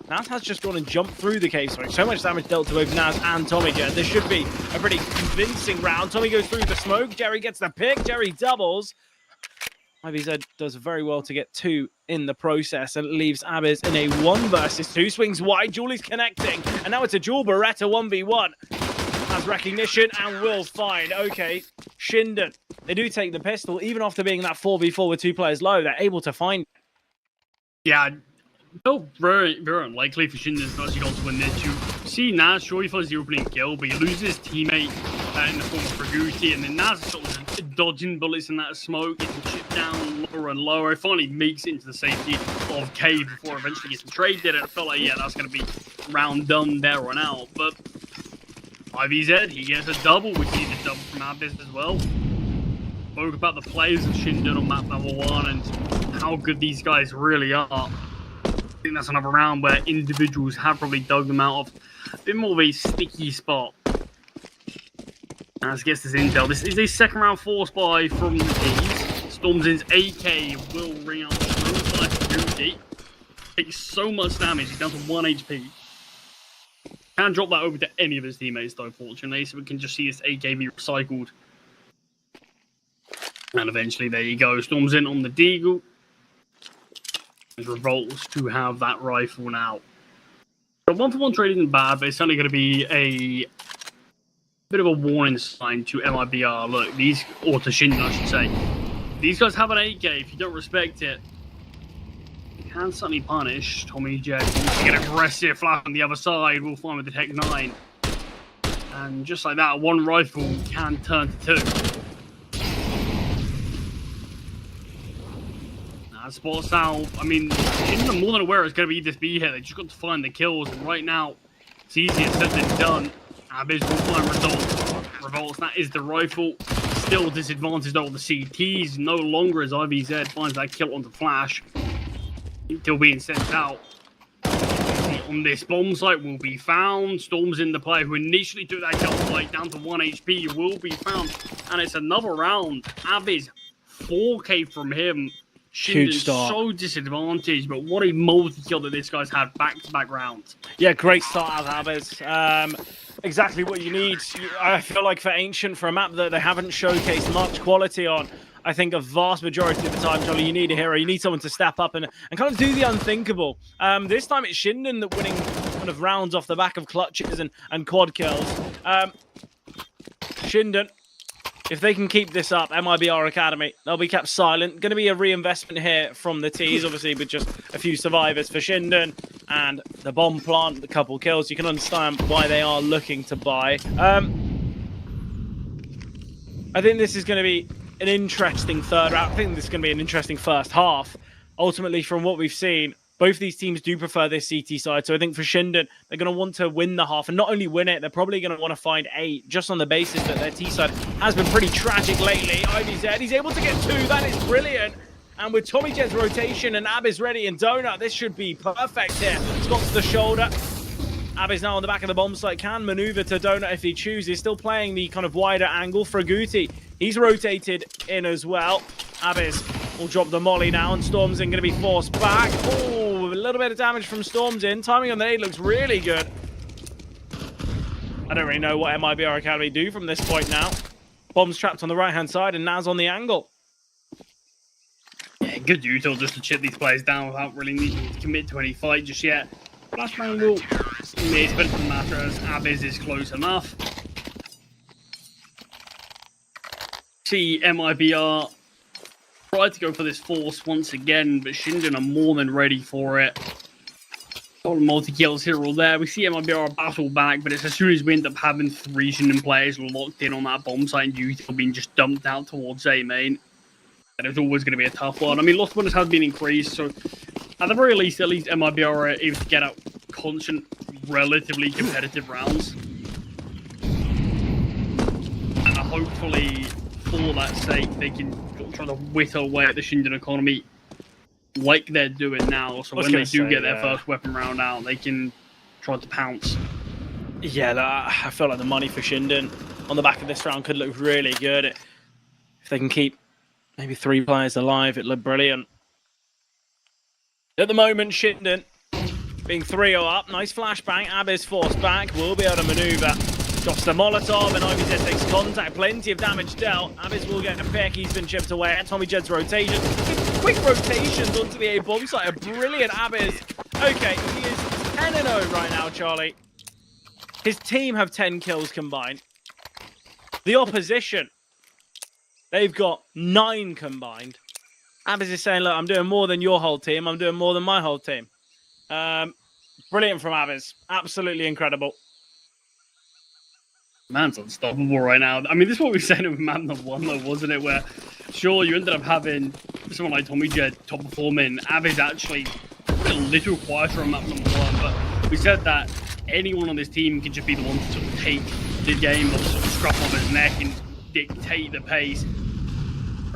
Naz has just gone and jumped through the cave smoke. So much damage dealt to both Naz and Tommy. This should be a pretty convincing round. Tommy goes through the smoke. Jerry gets the pick. Jerry doubles. IBZ does very well to get 2 in the process, and it leaves Abiz in a 1 versus 2. Swings wide, Julie's connecting, and now it's a Jewel Beretta 1v1. Has recognition and will find. Okay, Shinden, they do take the pistol, even after being that 4v4 with 2 players low, they're able to find. Yeah, no, very, very unlikely for Shinden to actually go to win this. You see Naz, sure, he finds the opening kill, but he loses his teammate in the form of Praguti, and then Naz is sort of dodging bullets in that smoke, getting chipped down lower and lower. It finally makes it into the safety of cave before eventually getting traded, and I felt like, yeah, that's going to be round done there on out. But IVZ, he gets a double, which needs a double from Abyss as well. Spoke about the players of Shinden on map number 1 and how good these guys really are. I think that's another round where individuals have probably dug them out of a bit more of a sticky spot. As gets this intel, this is a second round force buy from the D's. Stormzin's AK will ring out the duty. Takes so much damage, he's down to 1 HP. Can't drop that over to any of his teammates though, fortunately, so we can just see this AK be recycled. And eventually, there you go, Stormzin on the Deagle. There's Revolts to have that rifle now. The 1-for-1 trade isn't bad, but it's only going to be a bit of a warning sign to MIBR. Look, or to Shinden, I should say. These guys have an 8K. If you don't respect it, you can certainly punish. Tommy J wants to get aggressive. Flash on the other side. We'll find with the Tech 9. And just like that, 1 rifle can turn to 2. Spot out. I mean, Shinden are more than aware it's going to be this B here. They just got to find the kills. And right now, it's easier said than done. Abiz will find Revolts. That is the rifle. Still disadvantaged over the CTs. No longer as IVZ finds that kill onto Flash. Still being sent out. The on this bomb site will be found. Storm's in the player who initially took that kill fight down to 1 HP will be found. And it's another round. Abiz, 4k from him. Huge Shinden's start. so disadvantaged, but what a multi-kill that this guy's had back-to-back rounds. Yeah, great start out of Abiz. Exactly what you need. I feel like for Ancient, for a map that they haven't showcased much quality on, I think a vast majority of the time, Jolly, you need a hero. You need someone to step up and kind of do the unthinkable. This time it's Shinden that winning kind of rounds off the back of clutches and quad kills. Shinden, if they can keep this up, MIBR Academy, they'll be kept silent. Going to be a reinvestment here from the T's, obviously, with just a few survivors for Shinden and the bomb plant, the couple kills. You can understand why they are looking to buy. I think this is going to be an interesting third round. I think this is going to be an interesting first half. Ultimately, from what we've seen, both these teams do prefer this CT side. So I think for Shinden, they're going to want to win the half. And not only win it, they're probably going to want to find 8, just on the basis that their T side has been pretty tragic lately. IVZ, he's able to get 2. That is brilliant. And with Tommy Jed's rotation and Abiz ready and Donut, this should be perfect here. Scott to the shoulder. Abiz now on the back of the bomb site, can maneuver to Donut if he chooses. Still playing the kind of wider angle for Guti. He's rotated in as well. Abiz will drop the molly now, and Storm's in going to be forced back. Oh, a little bit of damage from Storm's in. Timing on the nade looks really good. I don't really know what MIBR Academy do from this point now. Bomb's trapped on the right-hand side, and Naz on the angle. Yeah, good util just to chip these players down without really needing to commit to any fight just yet. Flashbang will miss, but it doesn't matter as Abiz is close enough. See MIBR try to go for this force once again, but Shinden are more than ready for it. Got multi-kills here or there. We see MIBR battle back, but it's as soon as we end up having 3 Shinden players locked in on that bomb site and util being just dumped out towards A main. And it's always going to be a tough one. I mean, lost bonus has been increased, so at the very least, MIBR are able to get out constant, relatively competitive rounds. And hopefully, for that sake, they can try to whittle away at the Shinden economy like they're doing now. So when they do get their first weapon round out, they can try to pounce. Yeah, I feel like the money for Shinden on the back of this round could look really good. If they can keep maybe 3 players alive, it looked brilliant. At the moment, Shinden being 3-0 up. Nice flashbang. Abiz forced back. Will be able to maneuver. Drops the Molotov and IVZ takes contact. Plenty of damage dealt. Abiz will get a pick. He's been chipped away. Tommy Jed's rotation. Quick rotations onto the A bomb site. A brilliant Abiz. Okay, he is 10-0 right now, Charlie. His team have 10 kills combined. The opposition, they've got 9 combined. Abiz is saying, look, I'm doing more than your whole team. I'm doing more than my whole team. Brilliant from Abiz. Absolutely incredible. Man's unstoppable right now. I mean, this is what we said with map number 1, though, wasn't it? Where, sure, you ended up having someone like Tommy Jed top performing. Abiz actually a little quieter on map number 1, but we said that anyone on this team can just be the one to sort of take the game, or sort of strap on his neck and dictate the pace.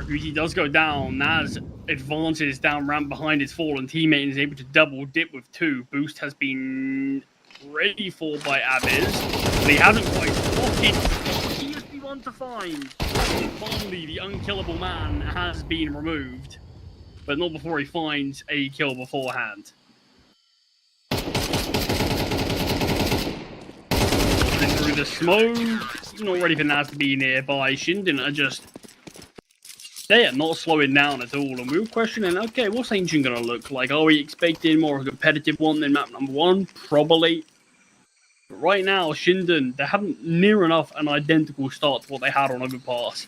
He does go down. Naz advances down ramp behind his fallen teammate and is able to double dip with 2. Boost has been ready for by Abiz, but he hasn't quite spotted. He is the one to find. Finally, the unkillable man has been removed, but not before he finds a kill beforehand. Through the smoke, not ready for Naz to be nearby. Shinden are just... they are not slowing down at all, and we were questioning, okay, what's Ancient going to look like? Are we expecting more of a competitive one than map number 1? Probably. But right now, Shinden, they haven't near enough an identical start to what they had on Overpass.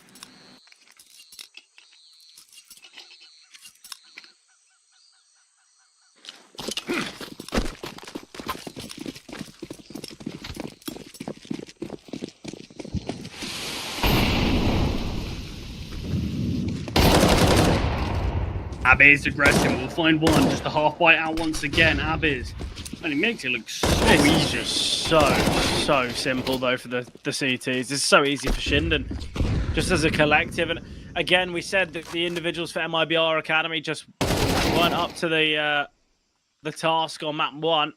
Abiz aggressive, we'll find one, just a half bite out once again, Abiz. And he makes it look so easy. It's just so simple, though, for the CTs. It's so easy for Shinden, just as a collective. And again, we said that the individuals for MIBR Academy just weren't up to the task on map 1.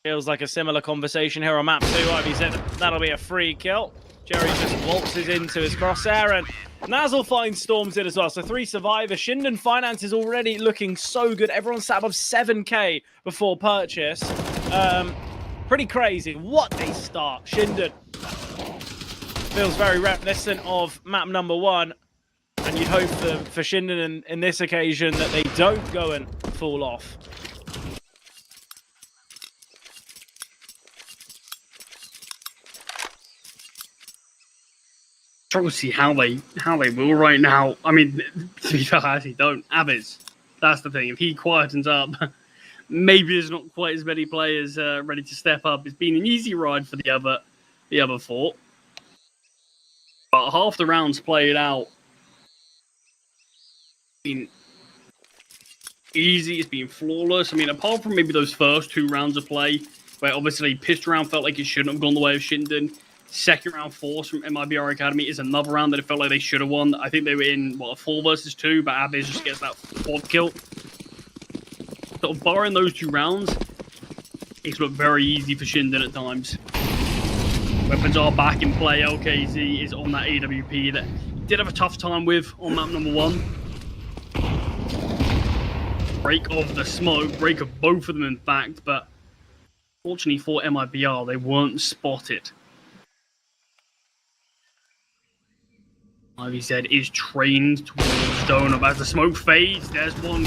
Feels like a similar conversation here on map 2. Ivy said that'll be a free kill. Jerry just waltzes into his crosshair, and Nazzle finds Storms in as well. So 3 survivors. Shinden Finance is already looking so good. Everyone's sat above 7k before purchase. Pretty crazy. What a start. Shinden feels very reminiscent of map number 1. And you'd hope for Shinden in this occasion that they don't go and fall off. Trying to see how they will right now. I mean, to be fair, I actually don't. Abiz, that's the thing. If he quietens up, maybe there's not quite as many players ready to step up. It's been an easy ride for the other 4, but half the rounds played out. It's been easy. It's been flawless. I mean, apart from maybe those first 2 rounds of play, where obviously pissed round felt like it shouldn't have gone the way of Shinden. Second round force from MIBR Academy is another round that it felt like they should have won. I think they were in, what, a 4 versus 2, but Abiz just gets that 4th kill. Sort of barring those 2 rounds, it's looked very easy for Shinden at times. Weapons are back in play. LKZ is on that AWP that he did have a tough time with on map number 1. Break of the smoke, break of both of them in fact, but fortunately for MIBR, they weren't spotted. Ivy said is trained towards Donut as the smoke fades. There's one.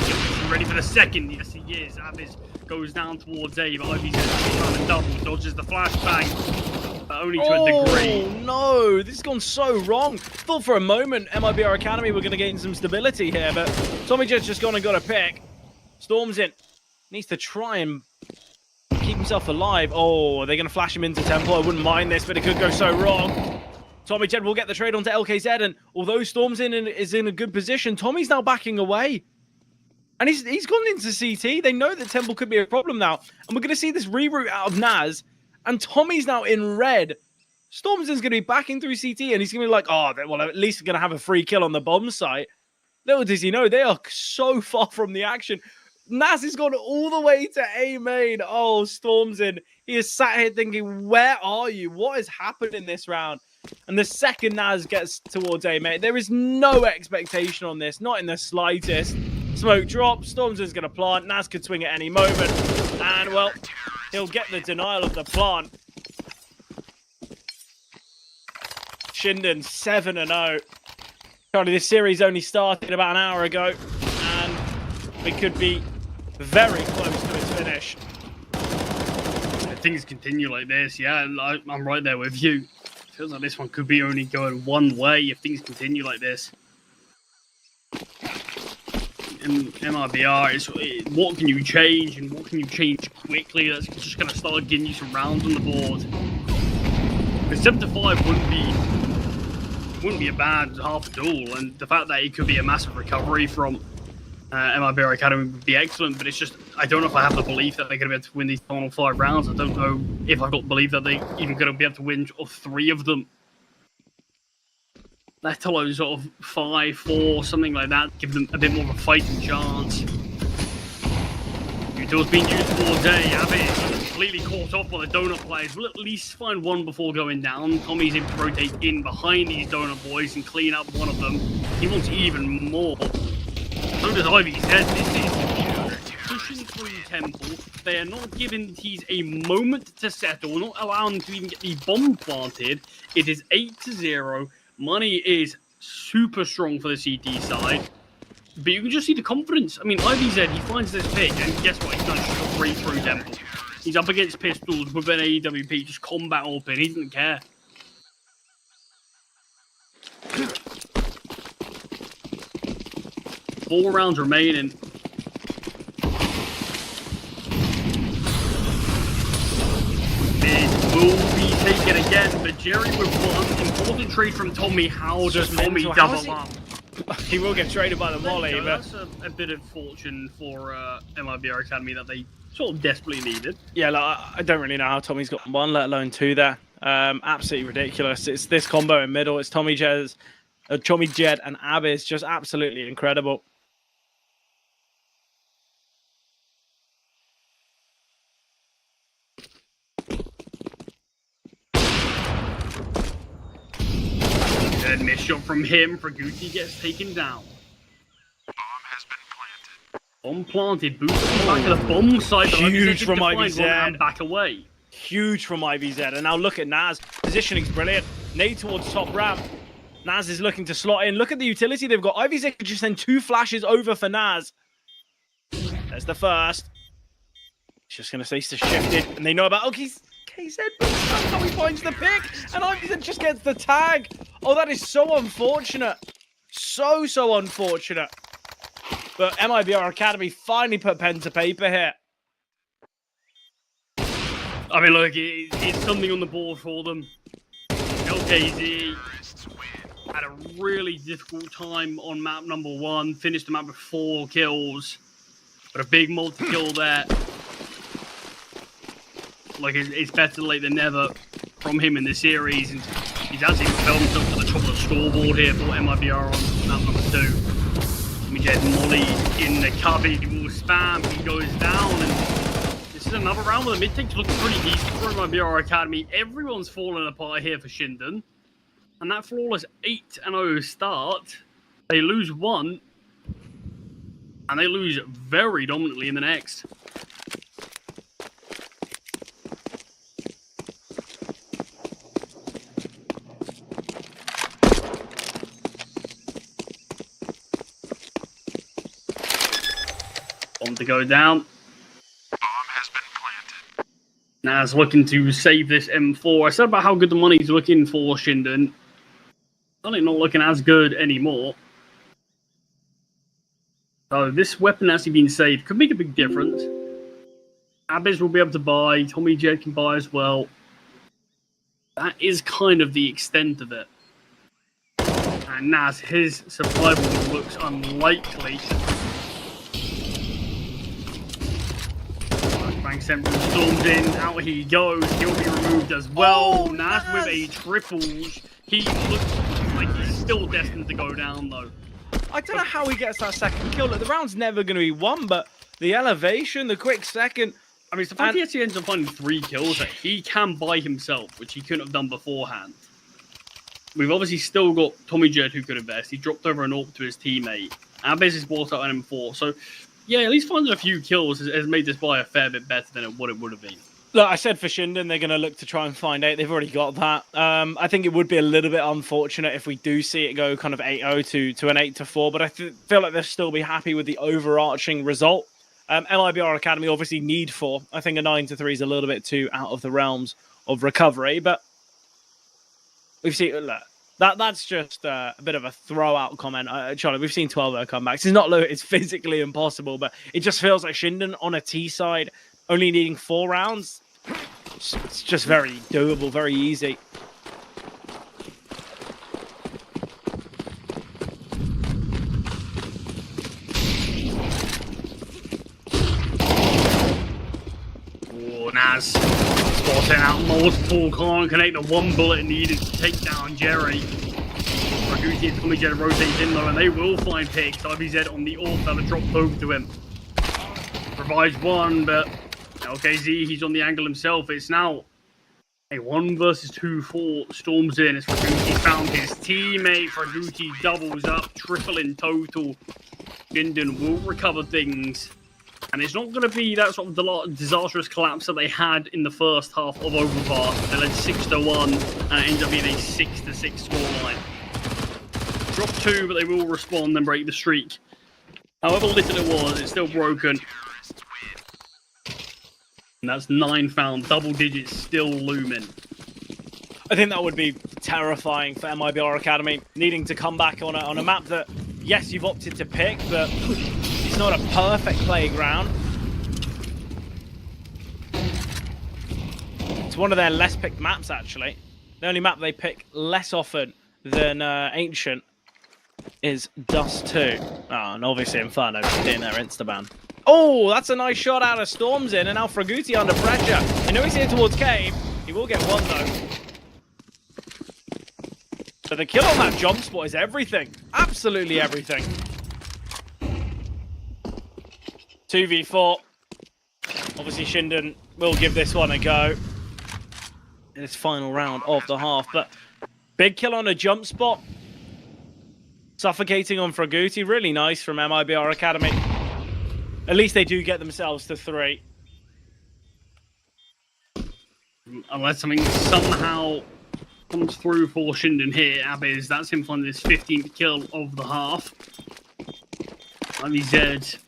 Ready for the second. Yes, he is. Abiz goes down towards A, but Ivy said trying to double. Dodges the flashbang, but only to a degree. Oh no, this has gone so wrong. Thought for a moment MIBR Academy were going to gain some stability here, but Tommy Jet's just gone and got a pick. Storms in. Needs to try and keep himself alive. Oh, they're going to flash him into Temple. I wouldn't mind this, but it could go so wrong. Tommy Jed will get the trade onto LKZ, and although Storm's is in a good position, Tommy's now backing away. And he's gone into CT. They know that Temple could be a problem now. And we're going to see this reroute out of Naz, and Tommy's now in red. Stormson's going to be backing through CT, and he's going to be like, oh, well, at least they're going to have a free kill on the bomb site. Little does he know, they are so far from the action. Naz has gone all the way to A main. Oh, Stormson. He is sat here thinking, where are you? What has happened in this round? And the second Naz gets towards A main, there is no expectation on this, not in the slightest. Smoke drops, Stormson's going to plant. Naz could swing at any moment. And, well, he'll get the denial of the plant. Shinden 7-0. Currently, this series only started about an hour ago, and we could be very close to its finish. If things continue like this, yeah, I'm right there with you. Feels like this one could be only going one way if things continue like this. In MIBR, it's what can you change and what can you change quickly that's just going to start getting you some rounds on the board. Because 7-5 wouldn't be a bad half duel, and the fact that it could be a massive recovery from MIBR Academy would be excellent, but it's just, I don't know if I have the belief that they're going to be able to win these final 5 rounds. I don't know if I've got the belief that they're even going to be able to win 3 of them. Let alone sort of 5, 4, something like that, give them a bit more of a fighting chance. Util's being used towards A. Abiz completely caught off by the Donut players. We'll at least find one before going down. Tommy's able to rotate in behind these Donut boys and clean up one of them. He wants even more. So does Ivy. He says this is pushing through Temple. They are not giving T's a moment to settle, not allowing them to even get the bomb planted. It is 8-0. Money is super strong for the CT side. But you can just see the confidence. I mean, Ivy said he finds this pick, and guess what? He's done straight through Temple. He's up against pistols with an AWP, just combat open. He doesn't care. Four rounds remaining. This will be taken again, but Jerry with one important trade from Tommy. How does Tommy double up? He will get traded by the Molly, but that's a bit of fortune for MIBR Academy that they sort of desperately needed. yeah, like, I don't really know how Tommy's got 1, let alone 2 there. Absolutely ridiculous. It's this combo in middle. It's Tommy Jed and Abiz, just absolutely incredible. him. Fraguti gets taken down. Bomb planted. Boost on the back of the bomb site. Huge from IVZ. And back away. Huge from IVZ. And now look at Naz. Positioning's brilliant. Nade towards top ramp. Naz is looking to slot in. Look at the utility they've got. IVZ could just send 2 flashes over for Naz. There's the first. He's just going to say to shift it. And they know about KZ, but that's how he finds the pick. And IVZ just gets the tag. Oh, that is so unfortunate. So unfortunate. But MIBR Academy finally put pen to paper here. I mean, look, it's something on the board for them. LKZ had a really difficult time on map number 1. Finished the map with 4 kills. But a big multi-kill there. Like, it's better late than never from him in this series. And he's actually propelled himself to the top of the scoreboard here for MIBR on map number 2. We get Molly in the cubby. He will spam. He goes down. And this is another round where the mid takes looking pretty decent for MIBR Academy. Everyone's falling apart here for Shinden. And that flawless 8-0 start, they lose 1. And they lose very dominantly in the next. To go down. Bomb has been planted. Naz looking to save this M4. I said about how good the money's looking for Shinden. Only not looking as good anymore. So this weapon actually being saved could make a big difference. Abyss will be able to buy. Tommy J can buy as well. That is kind of the extent of it. And Naz, his survival looks unlikely. Central storms in, out he goes, he'll be removed as well. Naz with a triple. He looks like he's still destined to go down though. I don't know how he gets that second kill. Look, the round's never going to be won, but the elevation, the quick second. I mean, it's the fact he actually ends up finding 3 kills that he can by himself, which he couldn't have done beforehand. We've obviously still got Tommy Jet who could invest. He dropped over an AWP to his teammate. Abyss is bought out an M4, so yeah, at least finding a few kills has made this buy a fair bit better than what it would have been. Look, I said for Shinden, they're going to look to try and find 8. They've already got that. I think it would be a little bit unfortunate if we do see it go kind of 8-0 to an 8-4, but I feel like they'll still be happy with the overarching result. MIBR Academy obviously need 4. I think a 9-3 is a little bit too out of the realms of recovery, but we've seen... Look, that's just a bit of a throw-out comment. Charlie, we've seen 12-0 comebacks. It's not low, it's physically impossible, but it just feels like Shinden on a T side, only needing 4 rounds. It's just very doable, very easy. Oh, Naz. Spotting out multiple, can't connect the 1 bullet needed to take down Jerry. Fraguti and Tommy Jet rotate in though, and they will find picks. IVZ on the AWP that'll drop over to him. Provides 1, but LKZ, he's on the angle himself. It's now a 1 versus 2 for Storms in. As Fraguti found his teammate. Fraguti doubles up, triple in total. Shinden will recover things. And it's not going to be that sort of disastrous collapse that they had in the first half of Overpass. They led 6-1, and it ends up being a 6-6 scoreline. Drop 2, but they will respond and break the streak. However little it was, it's still broken. And that's 9 found, double digits still looming. I think that would be terrifying for MIBR Academy, needing to come back on a map that, yes, you've opted to pick, but it's not a perfect playground. It's one of their less picked maps, actually. The only map they pick less often than Ancient is Dust 2. Oh, and obviously Inferno being their Instaban. Oh, that's a nice shot out of Storms in, and now Fraguti under pressure. I know he's here towards Cave. He will get 1, though. But the kill on that jump spot is everything. Absolutely everything. 2v4. Obviously, Shinden will give this one a go. In this final round of the half. But big kill on a jump spot. Suffocating on Fraguti, really nice from MIBR Academy. At least they do get themselves to 3. Unless something somehow comes through for Shinden here, Abiz, that's him finding his 15th kill of the half. IVZ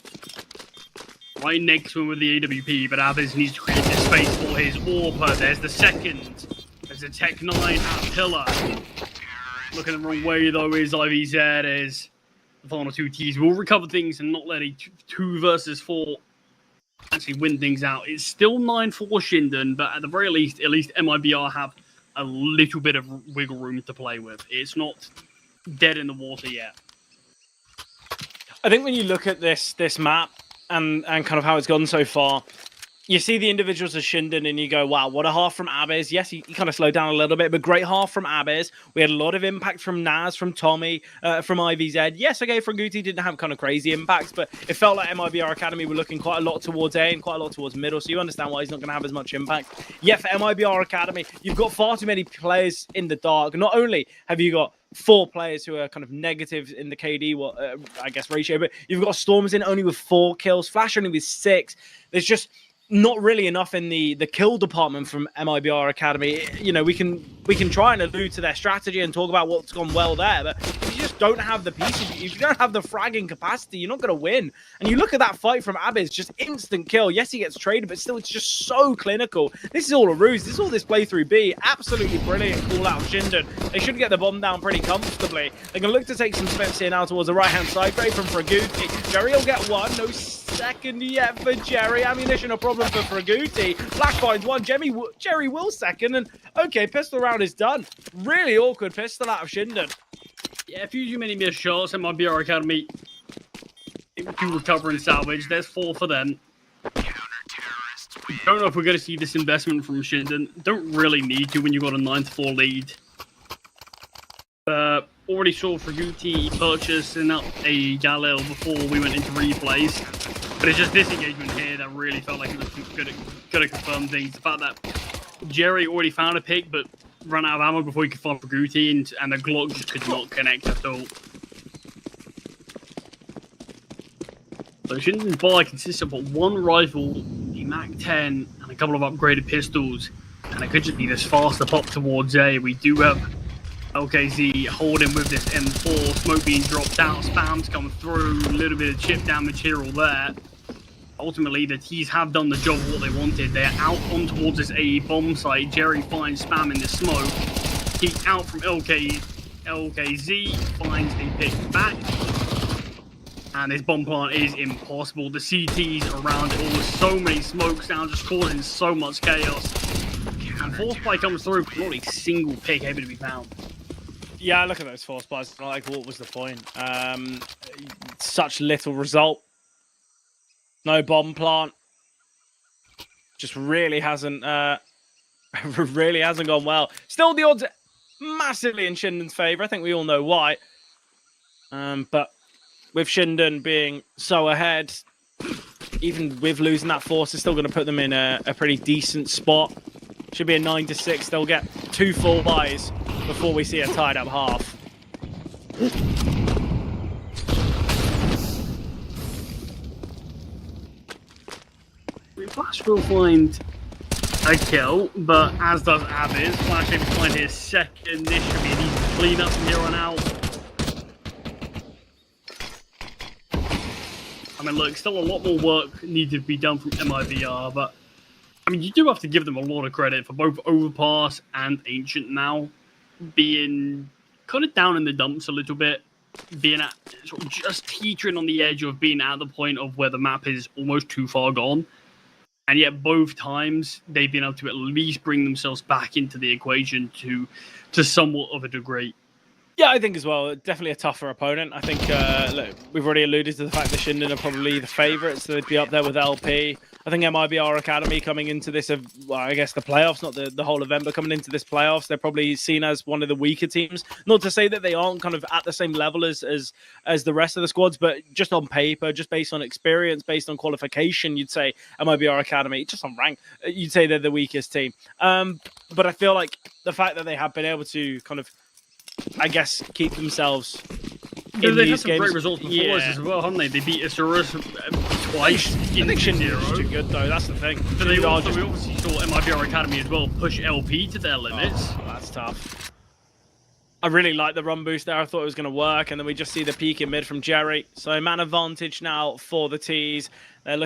right next to him with the AWP, but Abiz needs to create this space for his AWPer. There's the second. There's a Tech 9 at Pillar. Looking the wrong way though is IVZ as the final 2 Ts will recover things and not let a 2 versus 4 actually win things out. It's still 9 for Shinden, but at the very least, at least MIBR have a little bit of wiggle room to play with. It's not dead in the water yet. I think when you look at this map and kind of how it's gone so far, you see the individuals of Shinden and you go, wow, what a half from Abiz. Yes, he kind of slowed down a little bit, but great half from Abiz. We had a lot of impact from Naz, from Tommy, from IVZ. Yes, okay, Fraguti didn't have kind of crazy impacts, but it felt like MIBR Academy were looking quite a lot towards A and quite a lot towards middle, so you understand why he's not going to have as much impact. Yet for MIBR Academy, you've got far too many players in the dark. Not only have you got 4 players who are kind of negative in the KD, I guess, ratio, but you've got Storms in only with 4 kills, Flash only with 6. There's just not really enough in the kill department from MIBR Academy. You know, we can try and allude to their strategy and talk about what's gone well there, but if you just don't have the pieces, if you don't have the fragging capacity, you're not going to win. And you look at that fight from Abiz, just instant kill. Yes, he gets traded, but still, it's just so clinical. This is all a ruse. This is all this playthrough B. Absolutely brilliant call out of Shinden. They should get the bomb down pretty comfortably. They can look to take some steps here now towards the right-hand side. Great from Fraguti. Jerry will get 1. No second yet for Jerry. Ammunition a problem for Fraguti. Flash finds 1. Jerry will second. And okay, pistol round is done. Really awkward pistol out of Shinden. Yeah, a few too many missed shots. MIBR Academy to recover and salvage. There's 4 for them. Don't know if we're going to see this investment from Shinden. Don't really need to when you've got a 9-4 lead. Already saw Fraguti purchasing up a Galil before we went into replays. But it's just this engagement here that really felt like it was going to confirm things. The fact that Jerry already found a pick, but ran out of ammo before he could find Fraguti, and the Glock just could not connect at all. So Shinden's buy consists of but 1 rifle, the MAC-10, and a couple of upgraded pistols. And it could just be this faster pop towards A. We do have LKZ holding with this M4, smoke being dropped out, spams come through, a little bit of chip down material there. Ultimately, the T's have done the job of what they wanted. They're out on towards this AE bomb site. Jerry finds spam in the smoke. He's out from LKZ, finds a pick back. And this bomb plant is impossible. The CTs around it all with so many smokes now, just causing so much chaos. And force play comes through, but not a single pick able to be found. Yeah, look at those force buys. Like, what was the point? Such little result. No bomb plant. Just really hasn't gone well. Still, the odds are massively in Shinden's favor. I think we all know why. But with Shinden being so ahead, even with losing that force, it's still going to put them in a pretty decent spot. Should be a 9-6. They'll get 2 full buys before we see a tied up half. Flash will find a kill, but as does Abiz. Flash able to find his second. This should be an easy clean up from here on out. I mean, look, still a lot more work needed to be done from MIBR, but I mean, you do have to give them a lot of credit for both Overpass and Ancient now being kind of down in the dumps a little bit, being at sort of just teetering on the edge of being at the point of where the map is almost too far gone. And yet both times they've been able to at least bring themselves back into the equation to somewhat of a degree. Yeah, I think as well, definitely a tougher opponent. I think look, we've already alluded to the fact that Shinden are probably the favourites, so they'd be up there with LP. I think MIBR Academy coming into this, well, I guess the playoffs, not the whole event, but coming into this playoffs, they're probably seen as one of the weaker teams. Not to say that they aren't kind of at the same level as the rest of the squads, but just on paper, just based on experience, based on qualification, you'd say MIBR Academy, just on rank, you'd say they're the weakest team. But I feel like the fact that they have been able to kind of, I guess, keep themselves They had these some games. great results before us as well, haven't they? They beat Asurus twice. I think Shinden is too good though. That's the thing. But we Shinden are just- obviously saw MIBR Academy as well push LP to their limits. Oh, that's tough. I really like the run boost there. I thought it was going to work, and then we just see the peak in mid from Jerry. So man advantage now for the T's. They're looking